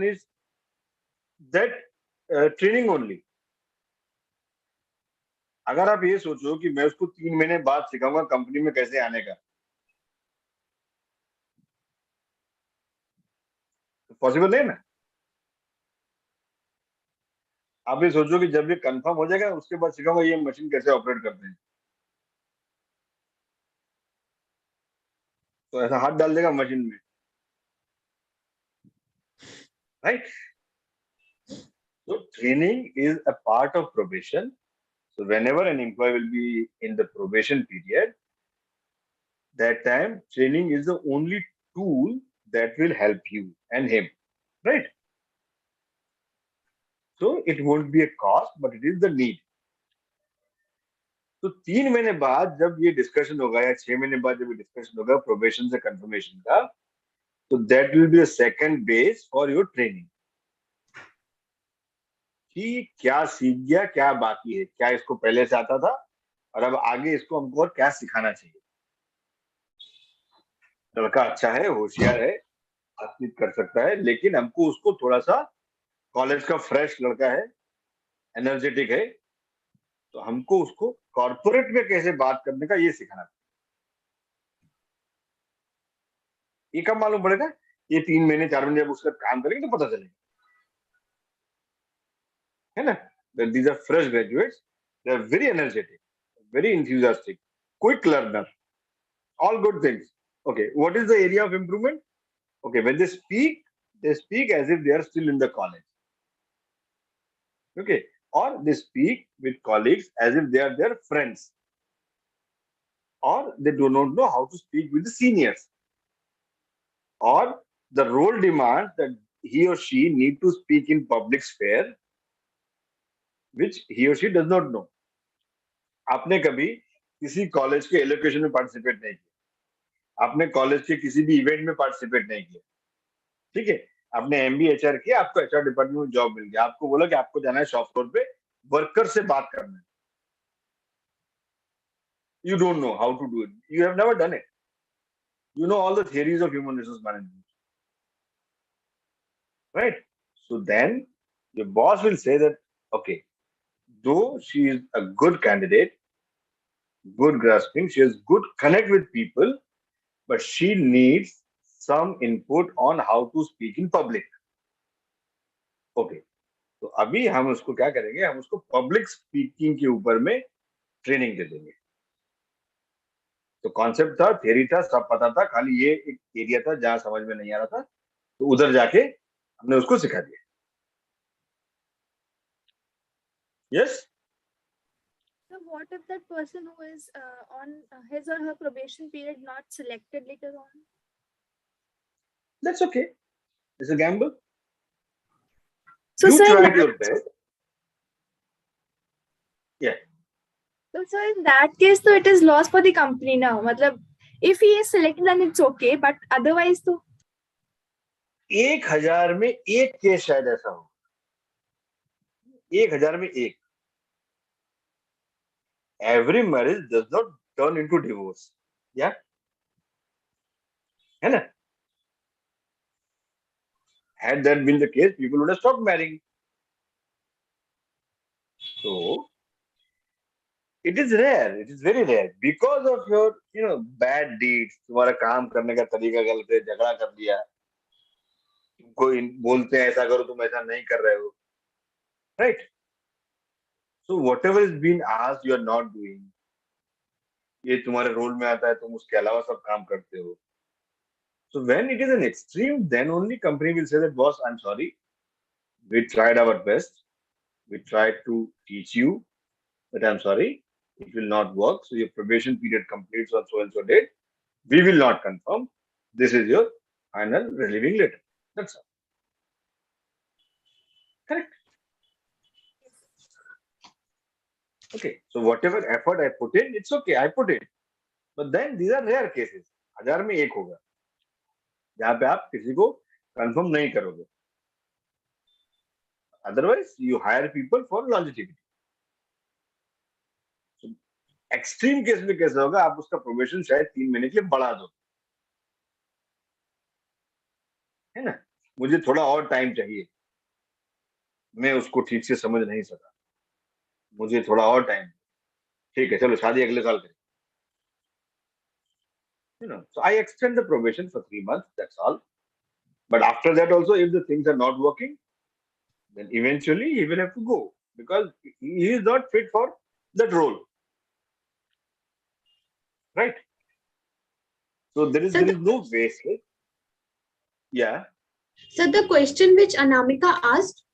is that training only. अगर आप ये सोचो कि मैं उसको 3 महीने बाद सिखाऊंगा कंपनी में कैसे आने का, तो पॉसिबल है ना. आप ये सोचो कि जब ये कंफर्म हो जाएगा उसके बाद सिखाऊंगा ये मशीन कैसे ऑपरेट करते हैं, तो ऐसा हाथ डाल देगा मशीन में, right. So training is a part of probation. So whenever an employee will be in the probation period, that time training is the only tool that will help you and him, right? So it won't be a cost, but it is the need. तो 3 महीने बाद जब ये discussion होगा या 6 महीने बाद जब ये डिस्कशन होगा प्रोबेशन से कंफर्मेशन का, तो that will be a second base for your training कि क्या सीख गया, क्या बाकी है, क्या इसको पहले से आता था और अब आगे इसको हमको और क्या सिखाना चाहिए. लड़का अच्छा है, होशियार है, बातचीत कर सकता है, लेकिन हमको उसको थोड़ा सा कॉलेज का फ्रेश लड़का है, एनर्जेटिक है, तो हमको उसको कॉर्पोरेट में कैसे बात करने का ये सिखाना. ये कब मालूम पड़ेगा, ये 3 महीने 4 महीने जब उसका काम करेंगे तो पता चलेगा, है ना. These are fresh graduates, they are very energetic, very enthusiastic, quick learner, all good things. Okay, what is the area of improvement? Okay, when they speak as if they are still in the college. Okay, or they speak with colleagues as if they are their friends, or they do not know how to speak with the seniors, or the role demands that he or she need to speak in public sphere, which he or she does not know. आपने कभी किसी college के allocation में participate नहीं किया, आपने college के किसी भी इवेंट में पार्टिसिपेट नहीं किया, ठीक है. आपने एमबीए एचआर किया, आपको एचआर डिपार्टमेंट में जॉब मिल गया, आपको बोला कि आपको जाना है शॉप फ्लोर पे वर्कर से बात करना है. You don't know how to do it, you have never done it, you know all the theories of human resource management, right? So then your boss will say that, okay, though she is a good candidate, good grasping, she has good connect with people, but she needs some input on how to speak in public. Okay, तो अभी हम उसको क्या करेंगे, हम उसको public speaking के ऊपर में ट्रेनिंग दे देंगे. तो कॉन्सेप्ट था, थ्योरी था, सब पता था, खाली ये एक एरिया था जहां समझ में नहीं आ रहा था, तो उधर जाके हमने उसको सिखा दिया. Yes. So what if that person who is on his or her probation period not selected later on? That's okay. It's a gamble. So You sir, in tried that, your best. Yeah. so sir, in that case, so it is loss for the company now. मतलब, if he is selected, then it's okay. But otherwise, तो 1000 में एक case शायद ऐसा हो. 1000 में एक. Every marriage does not turn into divorce. Yeah. है ना? Had that been the case, people would have stopped marrying. So it is rare. It is very rare because of your bad deeds. तुम्हारा काम करने का तरीका गलत है, झगड़ा कर दिया. कोई बोलते हैं ऐसा करो, तुम ऐसा नहीं कर रहे हो. Right? So whatever is being asked, you are not doing. ये तुम्हारे रोल में आता है, तुम उसके अलावा सब काम करते हो. So when it is an extreme, then only company will say that, boss, I'm sorry. We tried our best. We tried to teach you, but I'm sorry, it will not work. So your probation period completes on so and so date. We will not confirm. This is your final relieving letter. That's all. Correct. Okay. So whatever effort I put in, it's okay. I put it. But then these are rare cases. 1000 में एक होगा जहाँ पे आप किसी को confirm नहीं करोगे. Otherwise, you hire people for longevity. So, extreme case में कैसे होगा, आप उसका प्रोबेशन शायद 3 महीने के लिए बढ़ा दो, है ना. मुझे थोड़ा और टाइम चाहिए, मैं उसको ठीक से समझ नहीं सका, मुझे थोड़ा और टाइम. ठीक है, चलो शादी अगले साल करें. So I extend the probation for 3 months. That's all. But after that also, if the things are not working, then eventually he will have to go because he is not fit for that role. Right? So there is no wastage. Yeah. So the question which Anamika asked,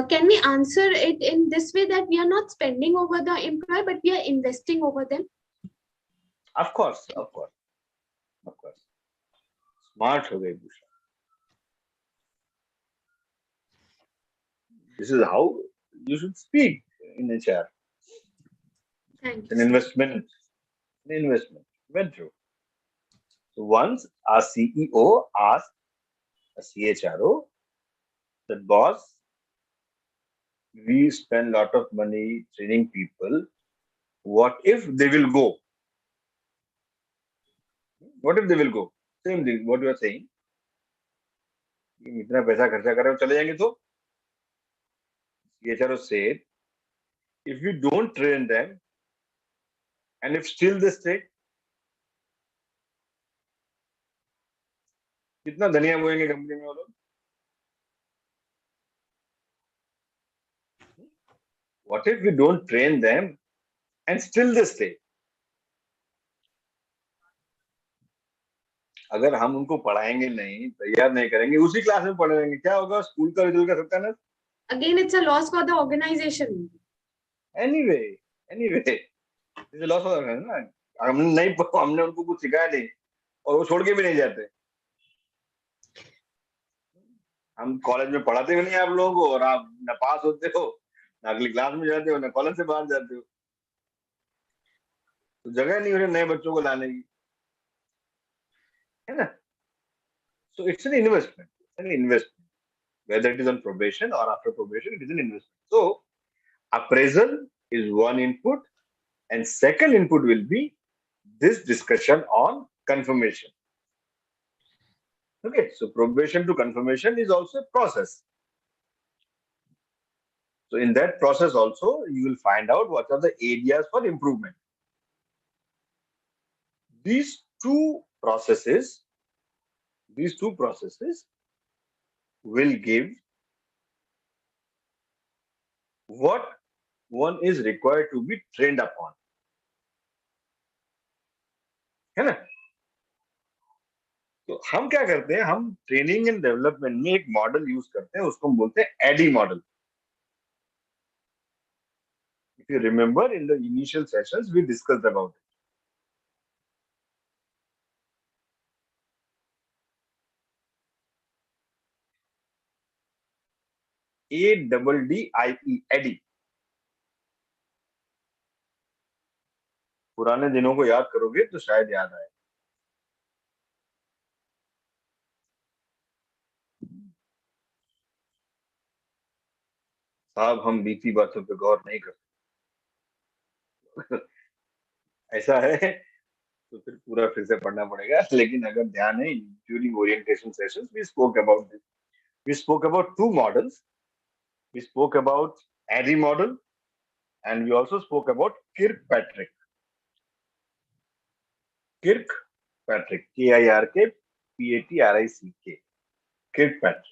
can we answer it in this way, that we are not spending over the employee, but we are investing over them? Of course. Smart ho gayi, Busha. This is how you should speak in HR. Thank It's an you. investment. Went through. So once our CEO asked a CHRO that, boss, we spend a lot of money training people. What if they will go? What if they will go? Same thing, what you are saying. इतना पैसा खर्चा कर रहे हो, चले जाएंगे तो? CHRO said, if we don't train them, and if still they stay, कितना धनिया बोएंगे कंपनी में वो लोग? What if we don't train them and still they stay? अगर हम उनको पढ़ाएंगे नहीं, तैयार नहीं करेंगे, उसी क्लास में पढ़े रहेंगे, क्या होगा? स्कूल का रिजल्ट का सत्यानाश. Again, it's a loss for the organization. Anyway, this is a loss of ना. हमने उनको कुछ सिखाया नहीं और वो छोड़ के भी नहीं जाते. हम कॉलेज में पढ़ाते भी नहीं आप लोगों को, और आप न पास होते हो, न अगली क्लास में जाते हो, न कॉलेज से बाहर जाते हो. तो जगह नहीं हो रही नए बच्चों को लाने की, है ना. So it's an investment. Whether it is on probation or after probation, it is an investment. So appraisal is one input, and second input will be this discussion on confirmation. Okay, so probation to confirmation is also a process. So in that process also, you will find out what are the areas for improvement. These two processes will give what one is required to be trained upon. है ना? तो हम क्या करते हैं, हम training and development में एक मॉडल यूज करते हैं, उसको हम बोलते हैं ADDIE model. If you remember, in the initial sessions we discussed about it. ADDIE, ADDIE. पुराने दिनों को याद करोगे तो शायद याद आए. साहब हम बीती बातों पे गौर नहीं करते. ऐसा है तो फिर पूरा फिर से पढ़ना पड़ेगा. लेकिन अगर ध्यान है, during orientation sessions we spoke about this. We spoke about two models. We spoke about ADDIE model and we also spoke about Kirkpatrick. Kirkpatrick, Kirkpatrick. Kirkpatrick.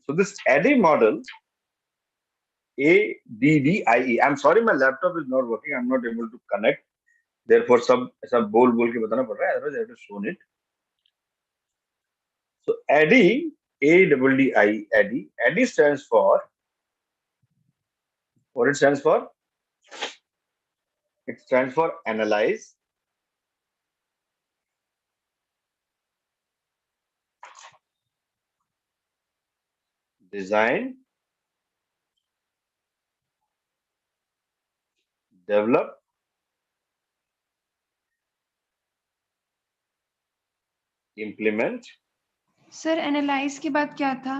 So this ADDIE model, ADDIE. I'm sorry, my laptop is not working. I'm not able to connect. Therefore, सब ऐसा बोल के बताना पड़ रहा है. Otherwise, I have to show it. So ADDIE, ADDIE, ADDIE. ADDIE stands for what? It stands for? It stands for analyze, design, develop, implement. Sir analyse के बाद क्या था?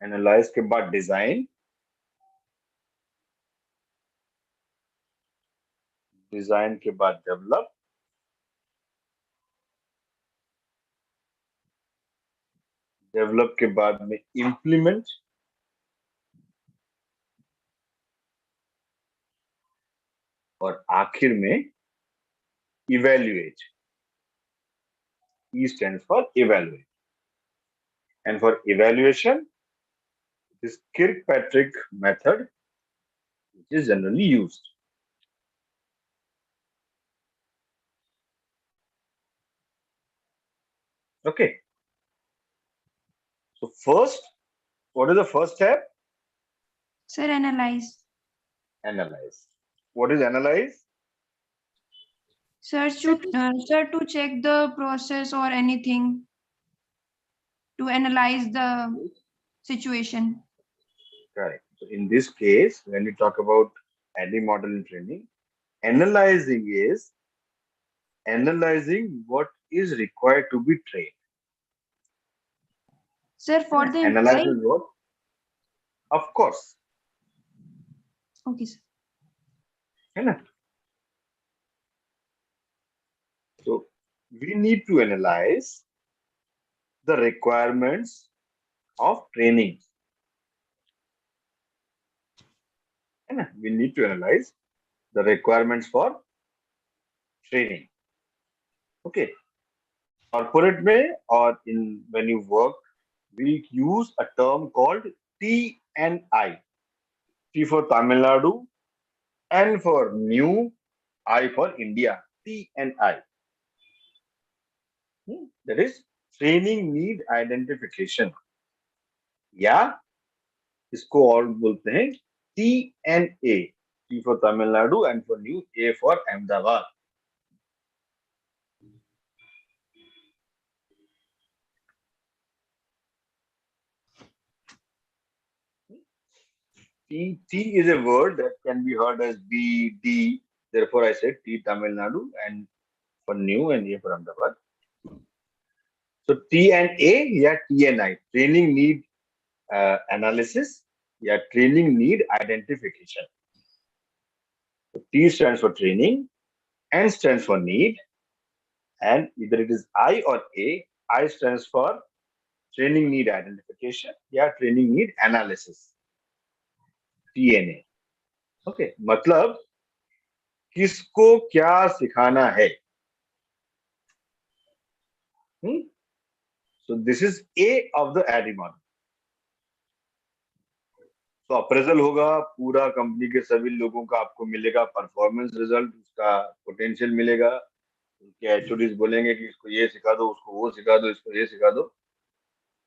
एनालाइज के बाद डिजाइन, डिजाइन के बाद डेवलप, डेवलप के बाद में इम्प्लीमेंट, और आखिर में evaluate. E stands for evaluate. And for evaluation, this Kirkpatrick method, which is generally used. Okay. So first, what is the first step? Sir analyse. Analyze. What is analyze? Sir, to check the process or anything, to analyze the situation. Correct. So in this case, when we talk about ADDIE model in training, analyzing is analyzing what is required to be trained. Sir, for the Analyze employee. is what? Of course. Okay, sir. है ना? So we need to analyze the requirements of training. है ना? We need to analyze the requirements for training. Okay. Corporate में or in when you work, we use a term called T&I. T for Tamil Nadu, N for new, I for India. T&I. That is training need identification. या इसको और बोलते हैं T&A. T for Tamil Nadu, N for new, A for Ahmedabad. T is a word that can be heard as B, D. Therefore, I said T Tamil Nadu and for new and A for Ahmedabad. So T and A, yeah, T and I. Training need analysis, yeah, training need identification. So T stands for training, N stands for need, and either it is I or A. I stands for training need identification, yeah, training need analysis. TNA. Okay, मतलब किसको क्या सिखाना है. So this is A of the ADDIE model. तो appraisal होगा, पूरा company के सभी लोगों का आपको मिलेगा परफॉर्मेंस रिजल्ट, उसका पोटेंशियल मिलेगा. उनके एचओडीज बोलेंगे कि इसको ये सिखा दो, उसको वो सिखा दो, इसको ये सिखा दो,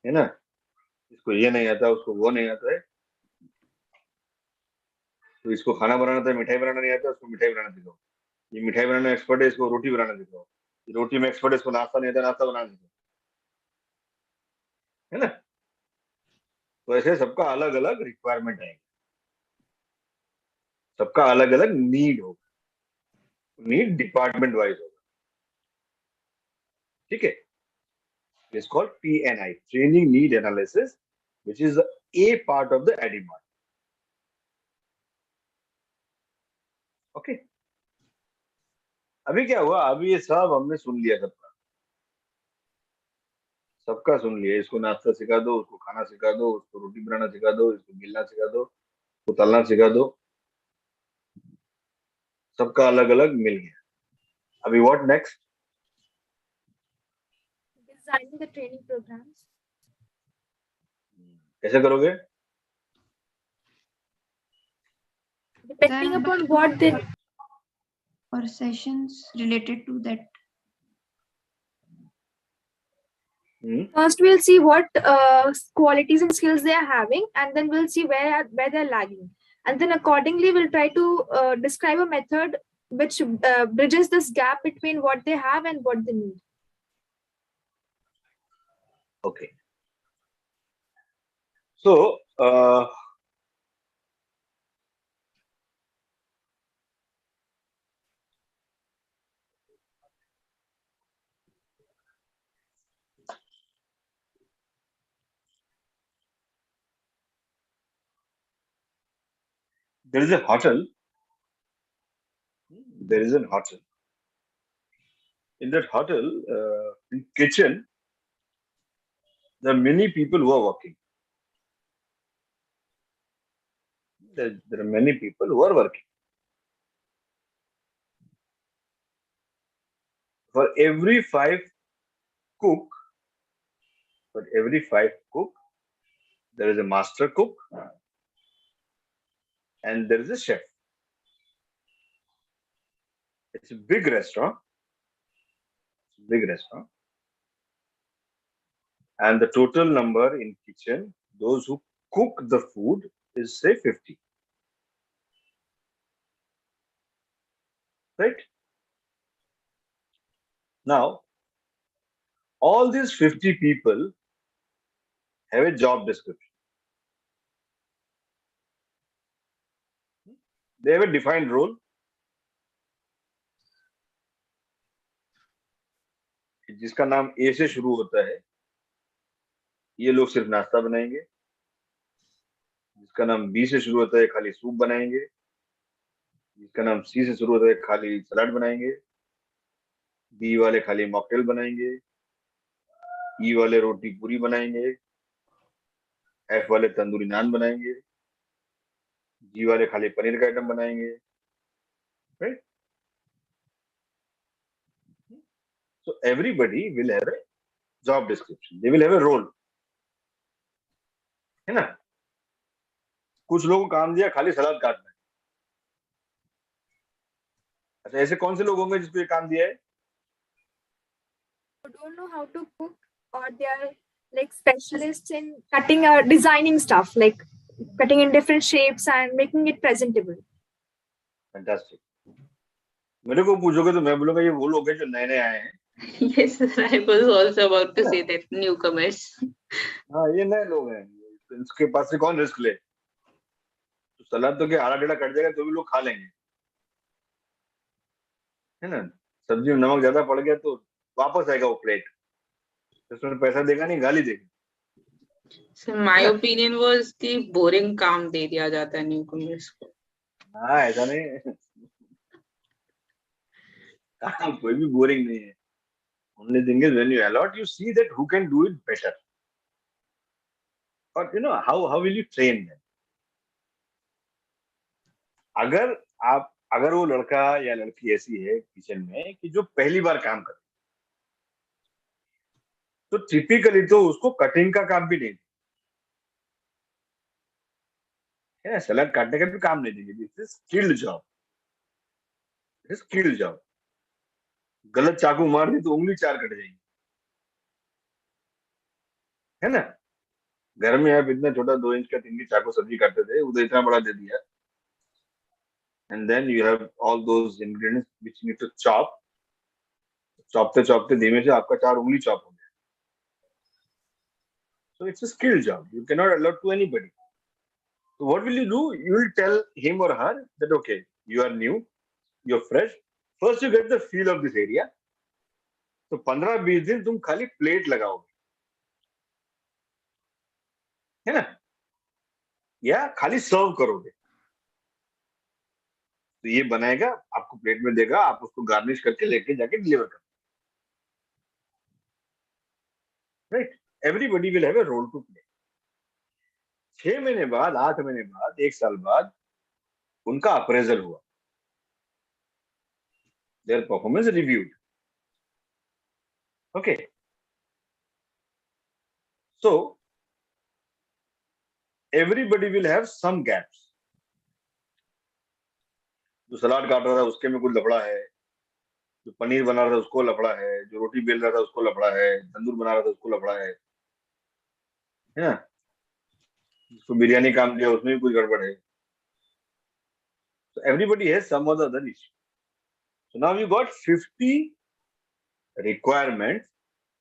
है ना. इसको ये नहीं आता, उसको वो नहीं आता है. तो इसको खाना बनाना आता है, मिठाई बनाना नहीं आता, उसको मिठाई बनाना सिखाओ. ये मिठाई बनाना एक्सपर्ट है, इसको रोटी बनाना सिखाओ. ये रोटी में एक्सपर्ट है, इसको नाश्ता नहीं आता, नाश्ता बनाना सिखाओ, है ना. तो ऐसे सबका अलग अलग रिक्वायरमेंट है, सबका अलग अलग नीड होगा, नीड डिपार्टमेंट वाइज होगा. ठीक है. It's called TNI, Training Need Analysis, which is the A part of the ADDIE model. Okay. अभी क्या हुआ, अभी ये सब हमने सुन लिया, सबका सुन लिया. इसको नाश्ता सिखा दो, उसको खाना सिखा दो, उसको रोटी बनाना सिखा दो, इसको बेलना सिखा दो, उसको तलना सिखा दो. सबका अलग अलग मिल गया. अभी what next? Designing the training programs. कैसे करोगे? Depending Sir, upon what they or sessions related to that. first we'll see what qualities and skills they are having, and then we'll see where they're lagging, and then accordingly we'll try to describe a method which bridges this gap between what they have and what they need. Okay. So there is a hotel. There is a hotel. In that hotel, in kitchen, there are many people who are working. There are many people who are working. For every 5 cook, there is a master cook and there is a chef. It's a big restaurant. And the total number in kitchen, those who cook the food, is say 50. Right? Now, all these 50 people have a job description. They have a defined role. जिसका नाम ए से शुरू होता है, ये लोग सिर्फ नाश्ता बनाएंगे. जिसका नाम बी से शुरू होता है, खाली सूप बनाएंगे. जिसका नाम सी से शुरू होता है, खाली सलाद बनाएंगे. बी वाले खाली मॉकटेल बनाएंगे. ई वाले रोटी पूरी बनाएंगे. एफ वाले तंदूरी नान बनाएंगे. जी वाले खाली पनीर का आइटम बनाएंगे. Right? So everybody will have a job description. They will have a role. है ना? कुछ लोगों को काम दिया खाली सलाद काटना है. अच्छा, ऐसे कौन से लोग होंगे जिसको ये काम दिया है? who don't know how to cook, or they are like specialists in cutting or designing stuff, like cutting in different shapes and making it presentable. Fantastic. मेरे को पूछोगे तो मैं बोलूंगा ये वो लोग हैं जो नए नए आए हैं. Yes, sir, I was also about to say that, newcomers. हाँ, ये नए लोग हैं. इसके पास से कौन रिस्क ले? तो सलाद तो क्या आधा टेढ़ा कट जाएगा तो भी लोग खा लेंगे, है ना. सब्जी में नमक ज्यादा पड़ गया तो वापस आएगा वो प्लेट. उसमें पैसा देगा नहीं, गाली देगा. So my opinion was कि boring काम दे दिया जाता है newcomers को. हाँ, ऐसा नहीं. कोई भी बोरिंग नहीं है. Only thing is when you allot, you see that who can do it better. But you know how will you train them? अगर अगर वो लड़का या लड़की ऐसी है किचन में कि जो पहली बार काम करे, तो टिपिकली तो उसको कटिंग का काम भी नहीं है, सलाद काटने का भी काम नहीं देंगे। This is skilled job, skilled job. गलत चाकू मार दी तो उंगली 4 कट जाएगी, है ना। घर में आप इतना छोटा 2 इंच का 3 इंच चाकू सब्जी काटते थे, वो तो इतना बड़ा दे दिया। And then you have all those ingredients which you need to chop. चॉपते चॉपते धीमे से आपका 4 उंगली चॉप हो गया। So it's a skill job, you can not allot to anybody. So what will you do? You will tell him or her that okay, you are new, you're fresh. First you get the feel of this area. तो 15-20 दिन तुम खाली plate लगाओगे, है ना, या खाली सर्व करोगे। तो ये बनाएगा, आपको प्लेट में देगा, आप उसको गार्निश करके लेके जाके डिलीवर करो। Right, everybody will have a role to play. 6 महीने बाद, 8 महीने बाद, 1 साल बाद उनका अप्रेजल हुआ, their performance reviewed. Okay, so everybody will have some gaps. जो सलाद काट रहा था उसके में कुछ लफड़ा है, जो पनीर बना रहा था उसको लफड़ा है, जो रोटी बेल रहा था उसको लफड़ा है, तंदूर बना रहा था उसको लफड़ा है ना, जिसको बिरयानी काम किया उसमें भी कुछ गड़बड़ है। So everybody has some or the other issue. So now you got 50 requirements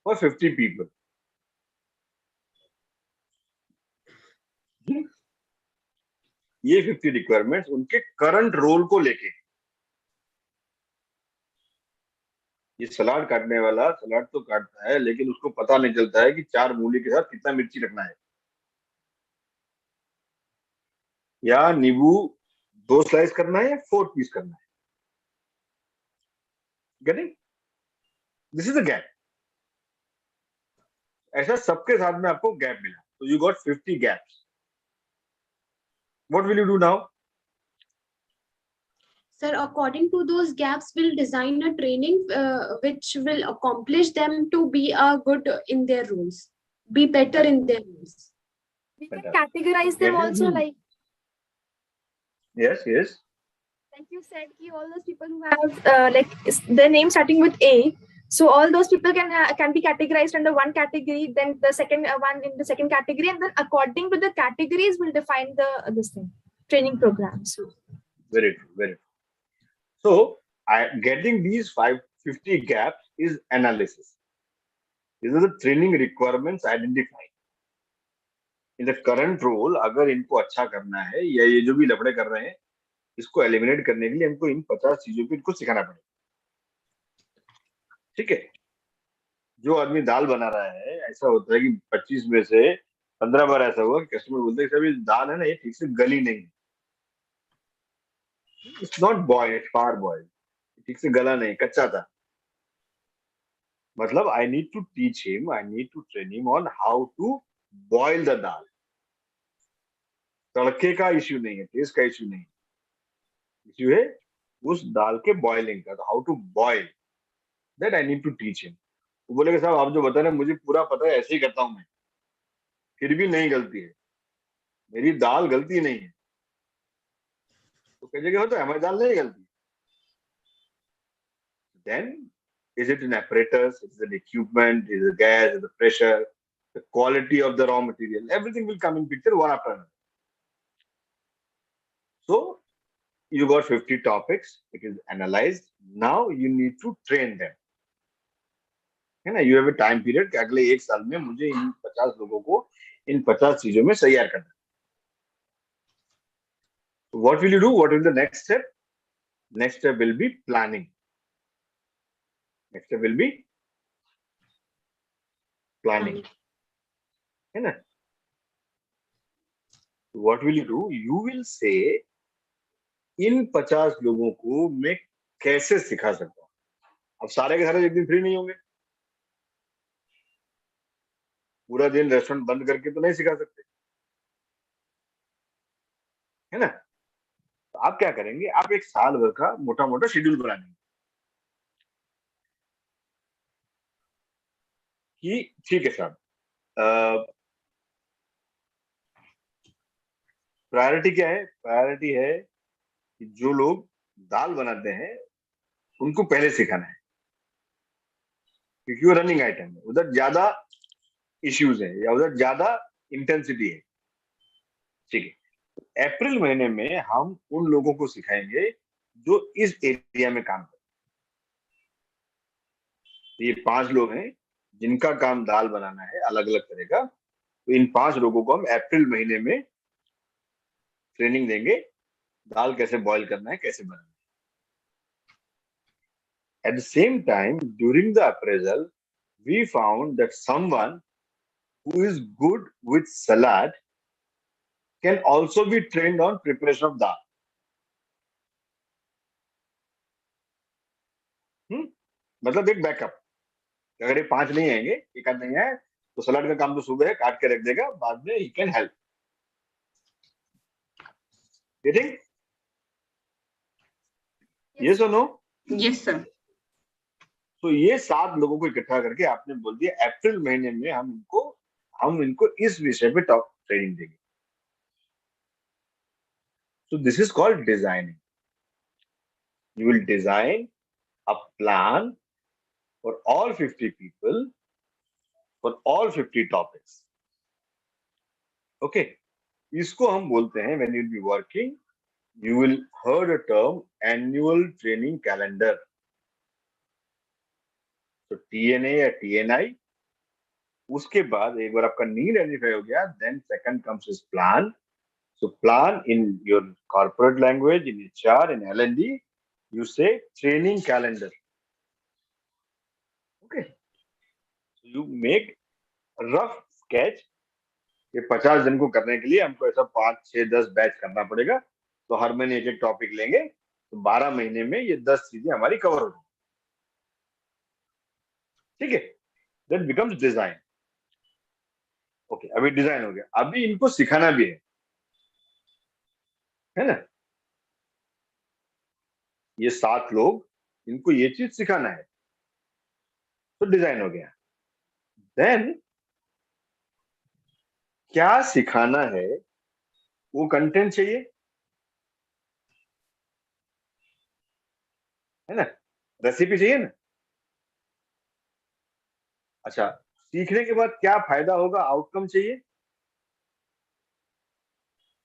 for 50 people. ये 50 रिक्वायरमेंट्स उनके करंट रोल को लेके। ये सलाद काटने वाला सलाद तो काटता है, लेकिन उसको पता नहीं चलता है कि 4 मूली के साथ कितना मिर्ची रखना है, या नींबू 2 स्लाइस करना है या 4 पीस करना है। Getting? This is the gap. ऐसा सबके साथ में आपको गैप मिला, तो you got 50 gaps. What will you do now? Sir, according to those gaps, we'll design a training which will accomplish them to be good in their roles, be better in their roles. We can categorize them also, like Yes. you said, all those people who have like their name starting with A, so all those people can be categorized under one category, then the second one in the second category, and then according to the categories we'll define this thing, training programs. Very true, very true. So getting these 50 gaps is analysis. These are the training requirements identified in the current role. अगर इनको अच्छा करना है या ये जो भी लफड़े कर रहे हैं इसको एलिमिनेट करने के लिए हमको इन 50 चीजों को इनको सिखाना पड़ेगा। ठीक है, जो आदमी दाल बना रहा है, ऐसा होता है कि 25 में से 15 बार ऐसा हुआ कि कस्टमर बोलते हैं सर ये दाल है ना, ये ठीक से गली नहीं, it's not boiled, it's far boiled, ठीक से गला नहीं, कच्चा था। मतलब I need to teach him, I need to train him on how to boil the dal. तड़के का इश्यू नहीं है, टेस्ट का इश्यू नहीं है, इश्यू है उस दाल के बॉइलिंग का। तो how to boil that I need to teach him. वो बोलेगा साहब आप जो बता रहे हैं मुझे पूरा पता है, ऐसे ही करता हूं मैं, फिर भी नहीं गलती है, मेरी दाल गलती नहीं है। तो कई जगह होता है हमारी दाल नहीं गलती। Then is it an apparatus, is it equipment, is it gas, is it the pressure, the quality of the raw material, everything will come in picture one after another. So you got 50 topics, it is analyzed, now you need to train them, है ना। you have a time period कि अगले 1 साल में मुझे इन 50 लोगों को इन 50 चीजों में तैयार करना है। What will you do? What will the next step? Next step will be planning. Next step will be planning, है ना। What will you do? You will say इन 50 लोगों को मैं कैसे सिखा सकता हूं। अब सारे के सारे एक दिन फ्री नहीं होंगे, पूरा दिन रेस्टोरेंट बंद करके तो नहीं सिखा सकते, है ना। तो आप क्या करेंगे, आप एक साल भर का मोटा मोटा शेड्यूल बना लेंगे कि ठीक है साहब, प्रायोरिटी क्या है? प्रायोरिटी है कि जो लोग दाल बनाते हैं उनको पहले सिखाना है, क्योंकि वो रनिंग आइटम है, उधर ज्यादा इश्यूज है या उधर ज्यादा इंटेंसिटी है। ठीक है, अप्रैल महीने में हम उन लोगों को सिखाएंगे जो इस एरिया में काम करते हैं। ये 5 लोग हैं जिनका काम दाल बनाना है अलग अलग तरह का, तो इन 5 लोगों को हम अप्रैल महीने में ट्रेनिंग देंगे, दाल कैसे बॉईल करना है, कैसे बनाना है। At the same time during the appraisal we found that someone who is good with salad can also be trained on preparation of dal. मतलब एक बैकअप, अगर ये 5 नहीं आएंगे, एक आध नहीं आए, तो सलाद का काम तो सुबह है, काट के रख देगा, बाद में ही कैन हेल्प। गेटिंग? ये सुनो। Yes sir. तो ये 7 लोगों को इकट्ठा करके आपने बोल दिया अप्रैल महीने में हम इनको इस विषय पे टॉप ट्रेनिंग देंगे। So this is called designing. You will design a plan for all 50 people for all 50 topics. Okay, इसको हम बोलते हैं when you'll be working, you will heard a term annual training calendar. So TNA या TNI, उसके बाद एक बार आपका need identify हो गया, then second comes is plan. So plan in your corporate language, in HR, in L&D, you say training calendar. Okay, so you make a rough sketch. ये 50 दिन को करने के लिए हमको ऐसा 5, 6, 10 बैच करना पड़ेगा, तो हर महीने एक टॉपिक लेंगे, तो 12 महीने में ये 10 चीजें हमारी कवर हो जाएंगी। ठीक है, दैट बिकम्स डिजाइन। ओके, अभी डिजाइन हो गया, अभी इनको सिखाना भी है ना? ये 7 लोग, इनको ये चीज सिखाना है, तो डिजाइन हो गया। देन क्या सिखाना है, वो कंटेंट चाहिए, है ना? रेसिपी चाहिए ना? अच्छा, सीखने के बाद क्या फायदा होगा, आउटकम चाहिए,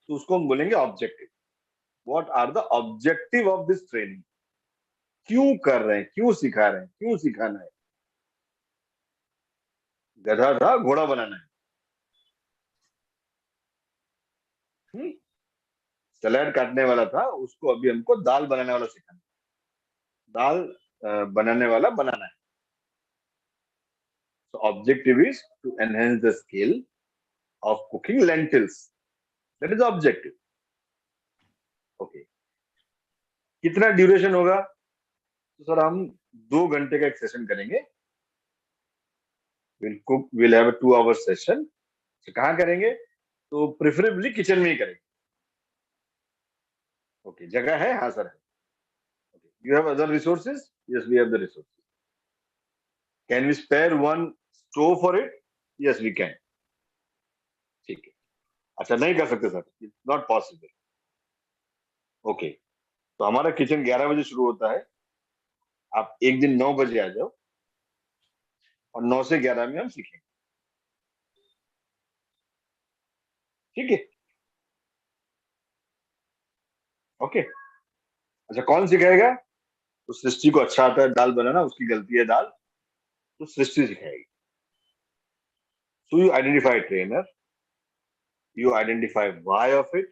तो उसको हम बोलेंगे objective. What are the objective of this training? क्यों कर रहे हैं, क्यों सिखा रहे हैं, क्यों सिखाना है? गधा था, घोड़ा बनाना है। सलाद काटने वाला था, उसको अभी हमको दाल बनाने वाला सिखाना है। दाल बनाने वाला बनाना है। So objective is to enhance the skill of cooking lentils. That is the objective. Okay. कितना ड्यूरेशन होगा? तो सर हम 2 घंटे का एक सेशन करेंगे। We'll have a 2-hour session. तो कहाँ करेंगे? तो प्रेफरेबली किचन में ही करेंगे। ओके, जगह है? हाँ सर है। You have other resources? Yes, we have the resources. Can we spare one stove for it? Yes, we can. ठीक है। अच्छा, नहीं कर सकते sir, it's not possible. Okay, तो हमारा किचन 11 बजे शुरू होता है, आप एक दिन 9 बजे आ जाओ और 9 से 11 में हम सीखेंगे। ठीक है? ओके। अच्छा, कौन सिखाएगा? तो सृष्टि को अच्छा आता है दाल बनाना, उसकी गलती है दाल, तो सृष्टि सिखाएगी। So you identify a trainer, you identify why of it,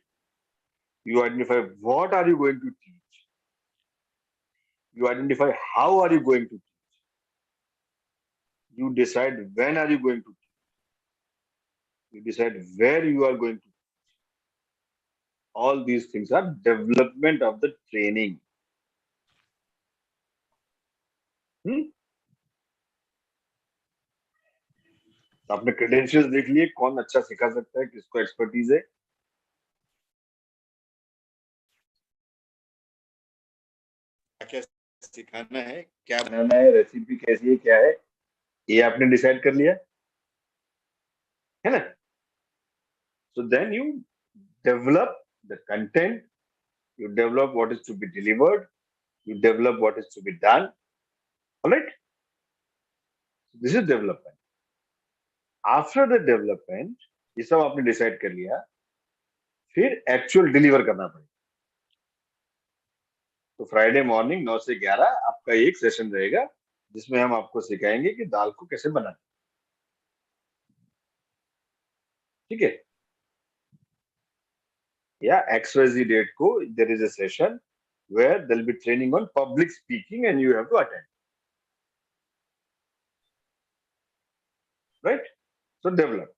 you identify what are you going to teach, you identify how are you going to teach, you decide when are you going to teach, you decide where you are going to teach. All these things are development of the training. आपने credentials देख लिए, कौन अच्छा सिखा सकता है, किसको expertise है। क्या सिखाना है, क्या बनाना है, रेसिपी कैसी है, क्या है, ये आपने डिसाइड कर लिया है ना. So then you develop the content, you develop what is to be delivered, you develop what is to be done. All right. This is development. After the development, ये सब आपने डिसाइड कर लिया, फिर एक्चुअल डिलीवर करना पड़ेगा. तो Friday morning 9 से 11 आपका एक सेशन रहेगा जिसमें हम आपको सिखाएंगे कि दाल को कैसे बनाना. ठीक है. या XYZ डेट को there is a session where there will be training on public speaking and you have to attend. Right? So develop.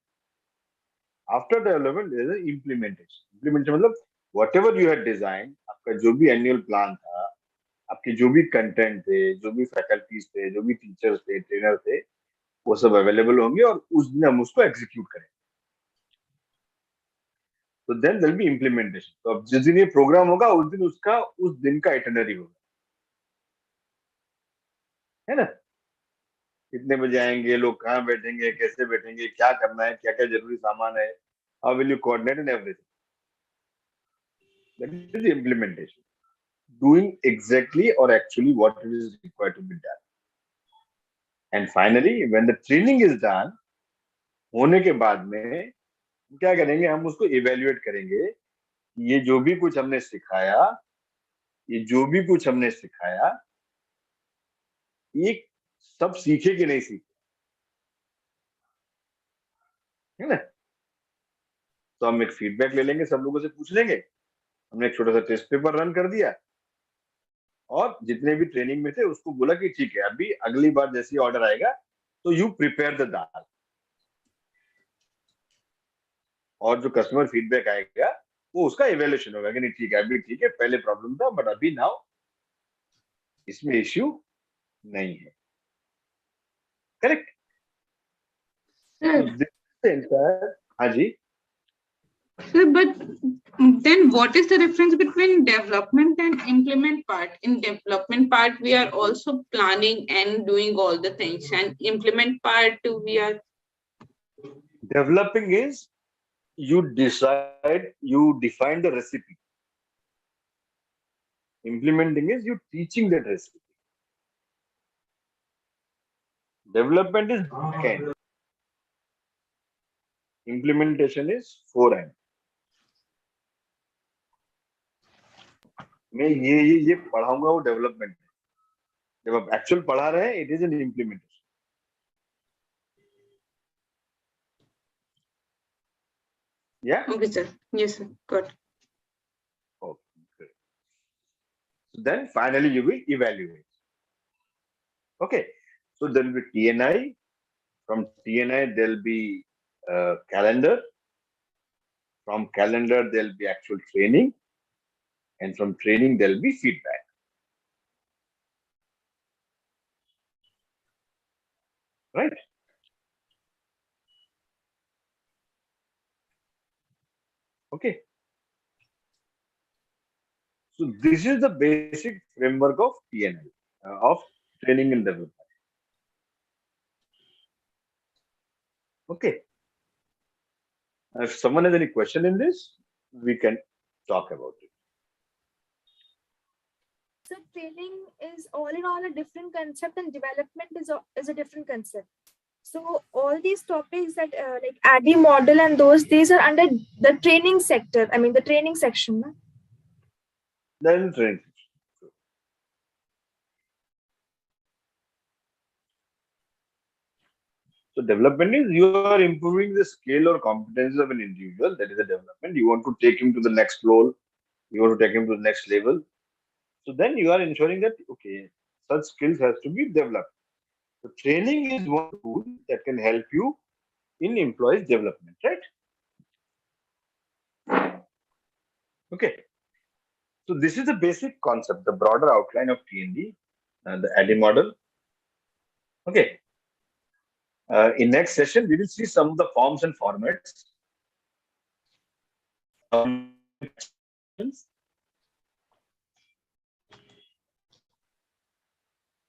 After development there is an implementation. Implementation मतलब whatever you had designed, आपका जो भी annual plan था, आपके जो भी content थे, जो भी फैकल्टीज थे, जो भी टीचर्स थे, ट्रेनर थे, वो सब अवेलेबल होंगे और उस दिन हम उसको एग्जीक्यूट करेंगे. तो then there will be implementation. तो अब जिस दिन ये प्रोग्राम होगा उस दिन उसका उस दिन का आइटिनरी होगा, है ना. कितने बजे आएंगे लोग, कहाँ बैठेंगे, कैसे बैठेंगे, क्या करना है, क्या क्या जरूरी सामान है, how will you coordinate and everything. That is implementation. Doing exactly or actually what is required to be done. And finally, when the training is done, होने के बाद में क्या करेंगे, हम उसको इवेल्युएट करेंगे. ये जो भी कुछ हमने सिखाया, ये सब सीखे कि नहीं सीखे, है ना. तो हम एक फीडबैक ले लेंगे, सब लोगों से पूछ लेंगे. हमने एक छोटा सा टेस्ट पेपर रन कर दिया और जितने भी ट्रेनिंग में थे उसको बोला कि ठीक है, अभी अगली बार जैसे ऑर्डर आएगा तो यू प्रिपेयर द दाल. और जो कस्टमर फीडबैक आएगा वो उसका इवेल्युएशन होगा कि नहीं ठीक है, अभी ठीक है, पहले प्रॉब्लम था बट अभी नाउ इसमें इश्यू नहीं है. करेक्ट. हाँ जी. Sir, but then what is the difference between development and implement part? In development part, we are also planning and doing all the things, and implement part we are Developing is you define the recipe. Implementing is you teaching that recipe. Development is back end. Implementation is forehand. मैं ये पढ़ाऊंगा वो development. जब आप actual पढ़ा रहे हैं, it is an implementation. Yeah. okay, sir. Yes, sir. Good. Okay. So then finally you will evaluate. Okay. So there will be TNI. From TNI there will be calendar. From calendar there will be actual training, and from training there will be feedback. Right? Okay. So this is the basic framework of TNI, of training and development. Okay. If someone has any question in this, we can talk about it. So training is all in all a different concept, and development is a different concept. So all these topics that like ADDIE model and these are under the training sector. I mean the training section. No? Then training. So development is you are improving the skill or competencies of an individual. That is a development. You want to take him to the next role. You want to take him to the next level. So then you are ensuring that, okay, such skills has to be developed. So training is one tool that can help you in employees development, right? Okay. So this is the basic concept, the broader outline of TND, the ADDIE model. Okay. In next session, we will see some of the forms and formats.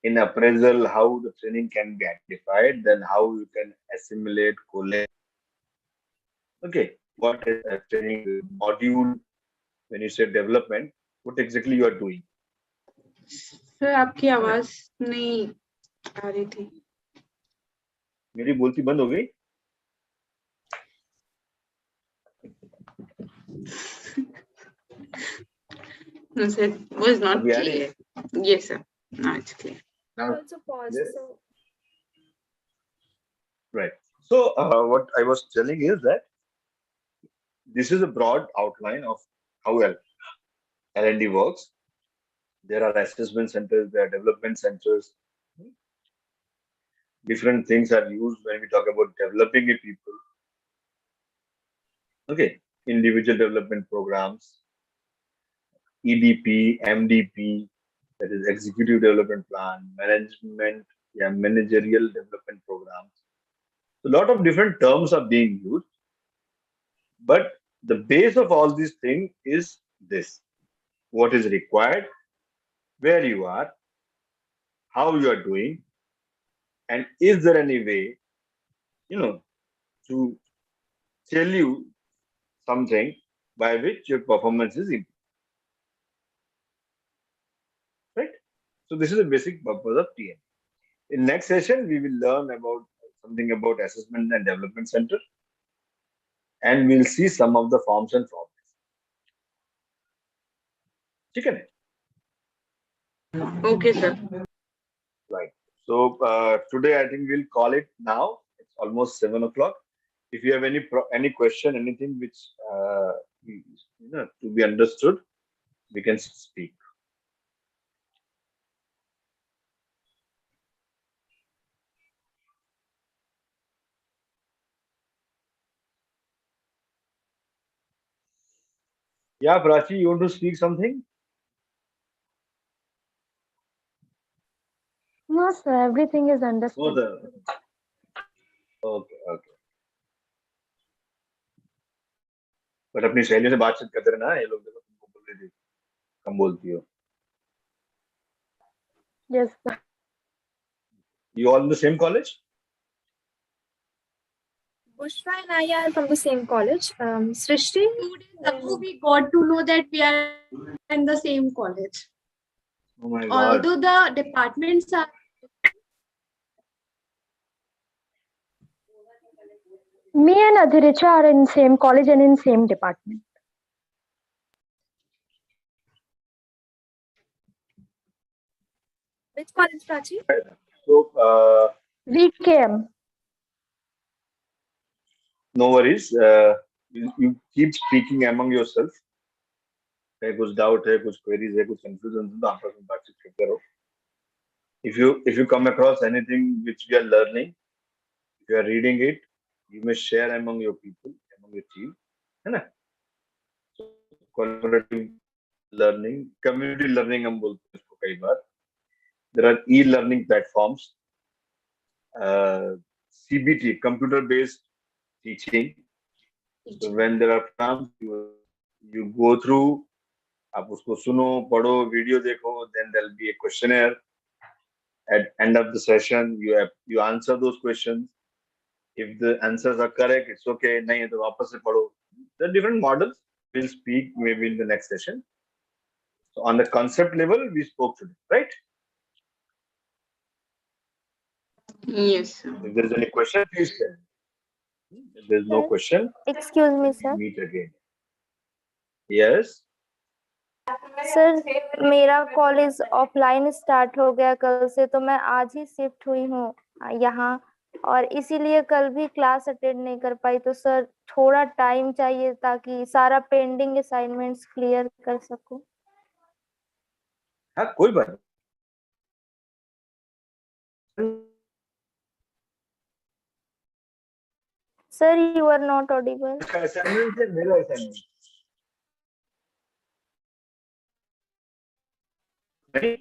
in appraisal, how the training can be identified, then how you can assimilate, collect. Okay, what is a training module? When you say development, what exactly you are doing? Sir आपकी आवाज नहीं आ रही थी. मेरी बोलती बंद हो गई? No, sir, was not अभी आ रही clear. है? Yes, sir. Now it's clear. Now, Also pause. yes. So Right. So what I was telling is that this is a broad outline of how L&D works. There are assessment centers, there are development centers. Different things are used when we talk about developing a people. Okay, individual development programs, EDP, MDP, that is executive development plan, managerial development programs. So a lot of different terms are being used, but the base of all these things is this: what is required, where you are, how you are doing, and is there any way, to tell you something by which your performance is improved. Right? So this is the basic purpose of TN. In next session, we will learn about something about assessment and development center, and we'll see some of the forms and formats. Okay? Okay, sir. Right. So today I think we'll call it now. It's almost 7 o'clock. If you have any question, anything which to be understood, we can speak. Yeah, Prachi, you want to speak something? no, sir. Everything is understood. No, sir. Okay, okay. But अपनी सहेलियों से बातचीत करते रहना, ये लोग देखो तुमको बोल रही थी कम बोलती हो. Yes, sir. You all in the same college? Bushra and I are from the same college. Srishti, We got to know that we are in the same college. Oh my God. Although the departments are me and Adhiricha are in same college and in same department. Which college, Prachi? So VKM. no worries. You keep speaking among yourself. है कुछ doubt है, कुछ queries है, कुछ confusion है, तो आपस में बातचीत करते रहो. If you come across anything which we are learning, if you are reading it, you may share among your people, among your team, है ना? So, collaborative learning, community learning हम बोलते हैं इसको कई बार. There are e-learning platforms, CBT, computer-based teaching. So when there are programs, you go through, आप उसको सुनो, पढ़ो, वीडियो देखो, then there'll be a questionnaire. At end of the session, you answer those questions. If the answers are correct, it's okay. नहीं है तो वापस से पढ़ो. There are different models. We'll speak maybe in the next session. So on the concept level, we spoke today, right? Yes, sir. If there's any question, please tell me. If there's no question, Excuse me, sir. meet again. Yes. Sir मेरा college offline start हो गया कल से, तो मैं आज ही shift हुई हूँ यहाँ, और इसीलिए कल भी क्लास अटेंड नहीं कर पाई. तो सर थोड़ा टाइम चाहिए ताकि सारा पेंडिंग असाइनमेंट्स क्लियर कर सकूं. हाँ, कोई बात नहीं. Sir you are not audible. इसका असाइनमेंट है, मेरा असाइनमेंट नहीं.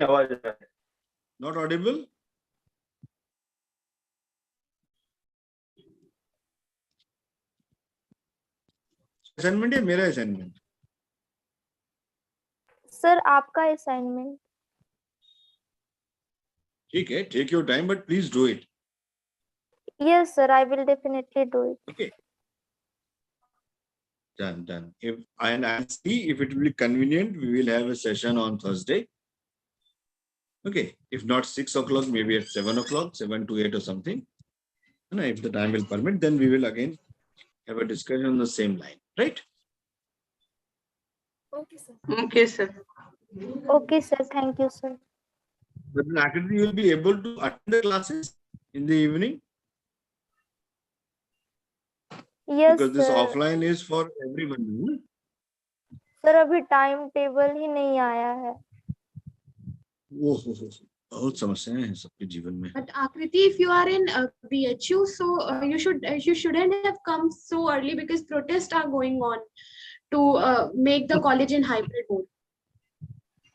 आवाज नॉट ऑडिबल. असाइनमेंट है, मेरा असाइनमेंट. सर आपका असाइनमेंट। ठीक है, take your time, but please do it. Yes sir, I will definitely do it. Okay. Done. If I'll see if it will be convenient, we will have a session on Thursday. Okay. If not 6 o'clock, maybe at 7 o'clock, 7 to 8 or something. And if the time will permit, then we will again have a discussion on the same line, right? Okay, sir. Okay, sir. Okay sir, thank you sir. But then actually you will be able to attend the classes in the evening, Yes because this sir. offline is for everyone. Sir अभी time table ही नहीं आया है। ओह, बहुत समस्याएं हैं सबके जीवन में। But Akriti, if you are in BHU, so you shouldn't have come so early because protests are going on to make the college in hybrid mode.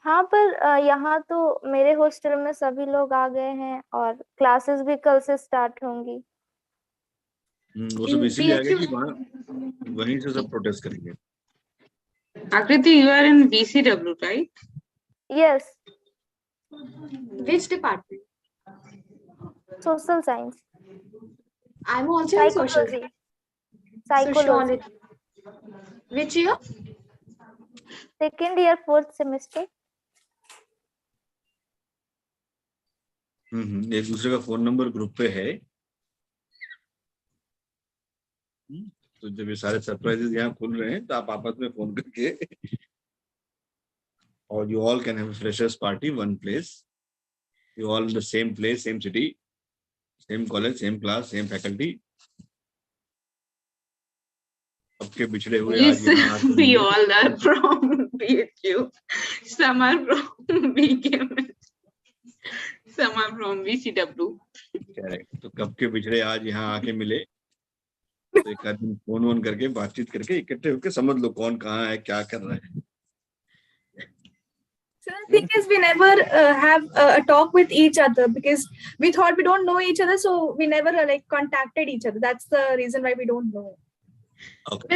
हाँ पर यहाँ तो मेरे हॉस्टल में सभी लोग आ गए हैं और क्लासेस भी कल से स्टार्ट होंगी। वो सब इसीलिए आ गए कि वहीं से सब प्रोटेस्ट करेंगे। Akriti, you are in VCW, right? Yes. Which department? Social science. I'm also in social. Psychology. Which year? Second year, fourth semester. एक दूसरे का फोन नंबर ग्रुप पे है, तो जब ये सारे सरप्राइजेस यहाँ खुल रहे हैं तो आप आपस में फोन करके, और you all can have a freshers party, one place, you all in the same place, same city, same college, same class, same faculty. सबके बिछड़े हुए Yes, आज यहाँ आके we all are from BHU. Some are from BKM. Some are from VCW. Correct. तो कब के बिछड़े आज यहाँ आके मिले, तो एक आदमी फोन करके बातचीत करके इकट्ठे होके समझ लो कौन कहाँ है, क्या कर रहा है। So the thing is, we never have a talk with each other because we thought we don't know each other, so we never like contacted each other. That's the reason why we don't know. Okay.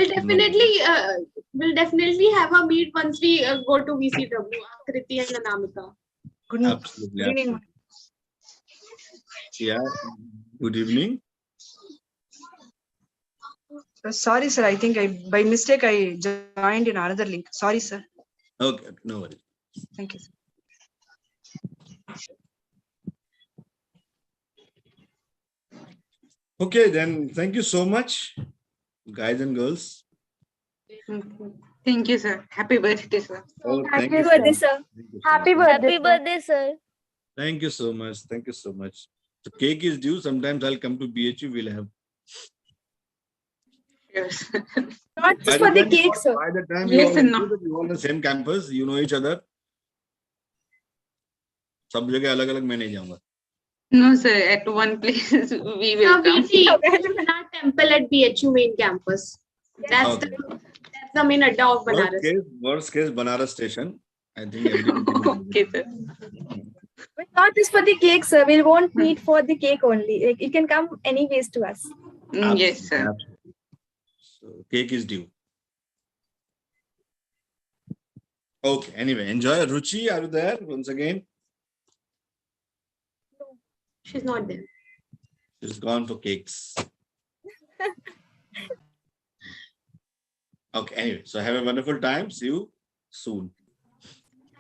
We'll definitely have a meet once we go to VCW. Akriti and Anamika. Absolutely. Good evening. Yeah. Good evening. Sorry, sir. I think by mistake I joined in another link. Sorry, sir. Okay. No worries. Thank you, sir. Okay, then thank you so much, guys and girls. Thank you, sir. Happy birthday, sir. Oh, Happy birthday, sir. Happy birthday, sir. Thank you so much. Thank you so much. So cake is due. Sometimes I'll come to BHU. We'll have. Yes. Not just for the cake, sir. By the time Yes and no. you all on the same campus, you know each other. सब जगह अलग-अलग मैं नहीं जाऊंगा. No, sir. At one place we will come. We in our temple at BHU main campus. That's the main adda of Banaras. Worst case, Banaras station. I think everybody. Okay, sir. But not just for the cake, sir. We won't meet for the cake only. Like, you can come anyways to us. Yes, sir. Absolutely. So cake is due. Okay. Anyway, enjoy. Ruchi, are you there once again? She's not there. She's gone for cakes. Okay. Anyway, so have a wonderful time. See you soon.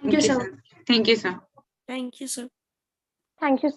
Thank you, sir. Thank you, sir. Thank you, sir. Thank you.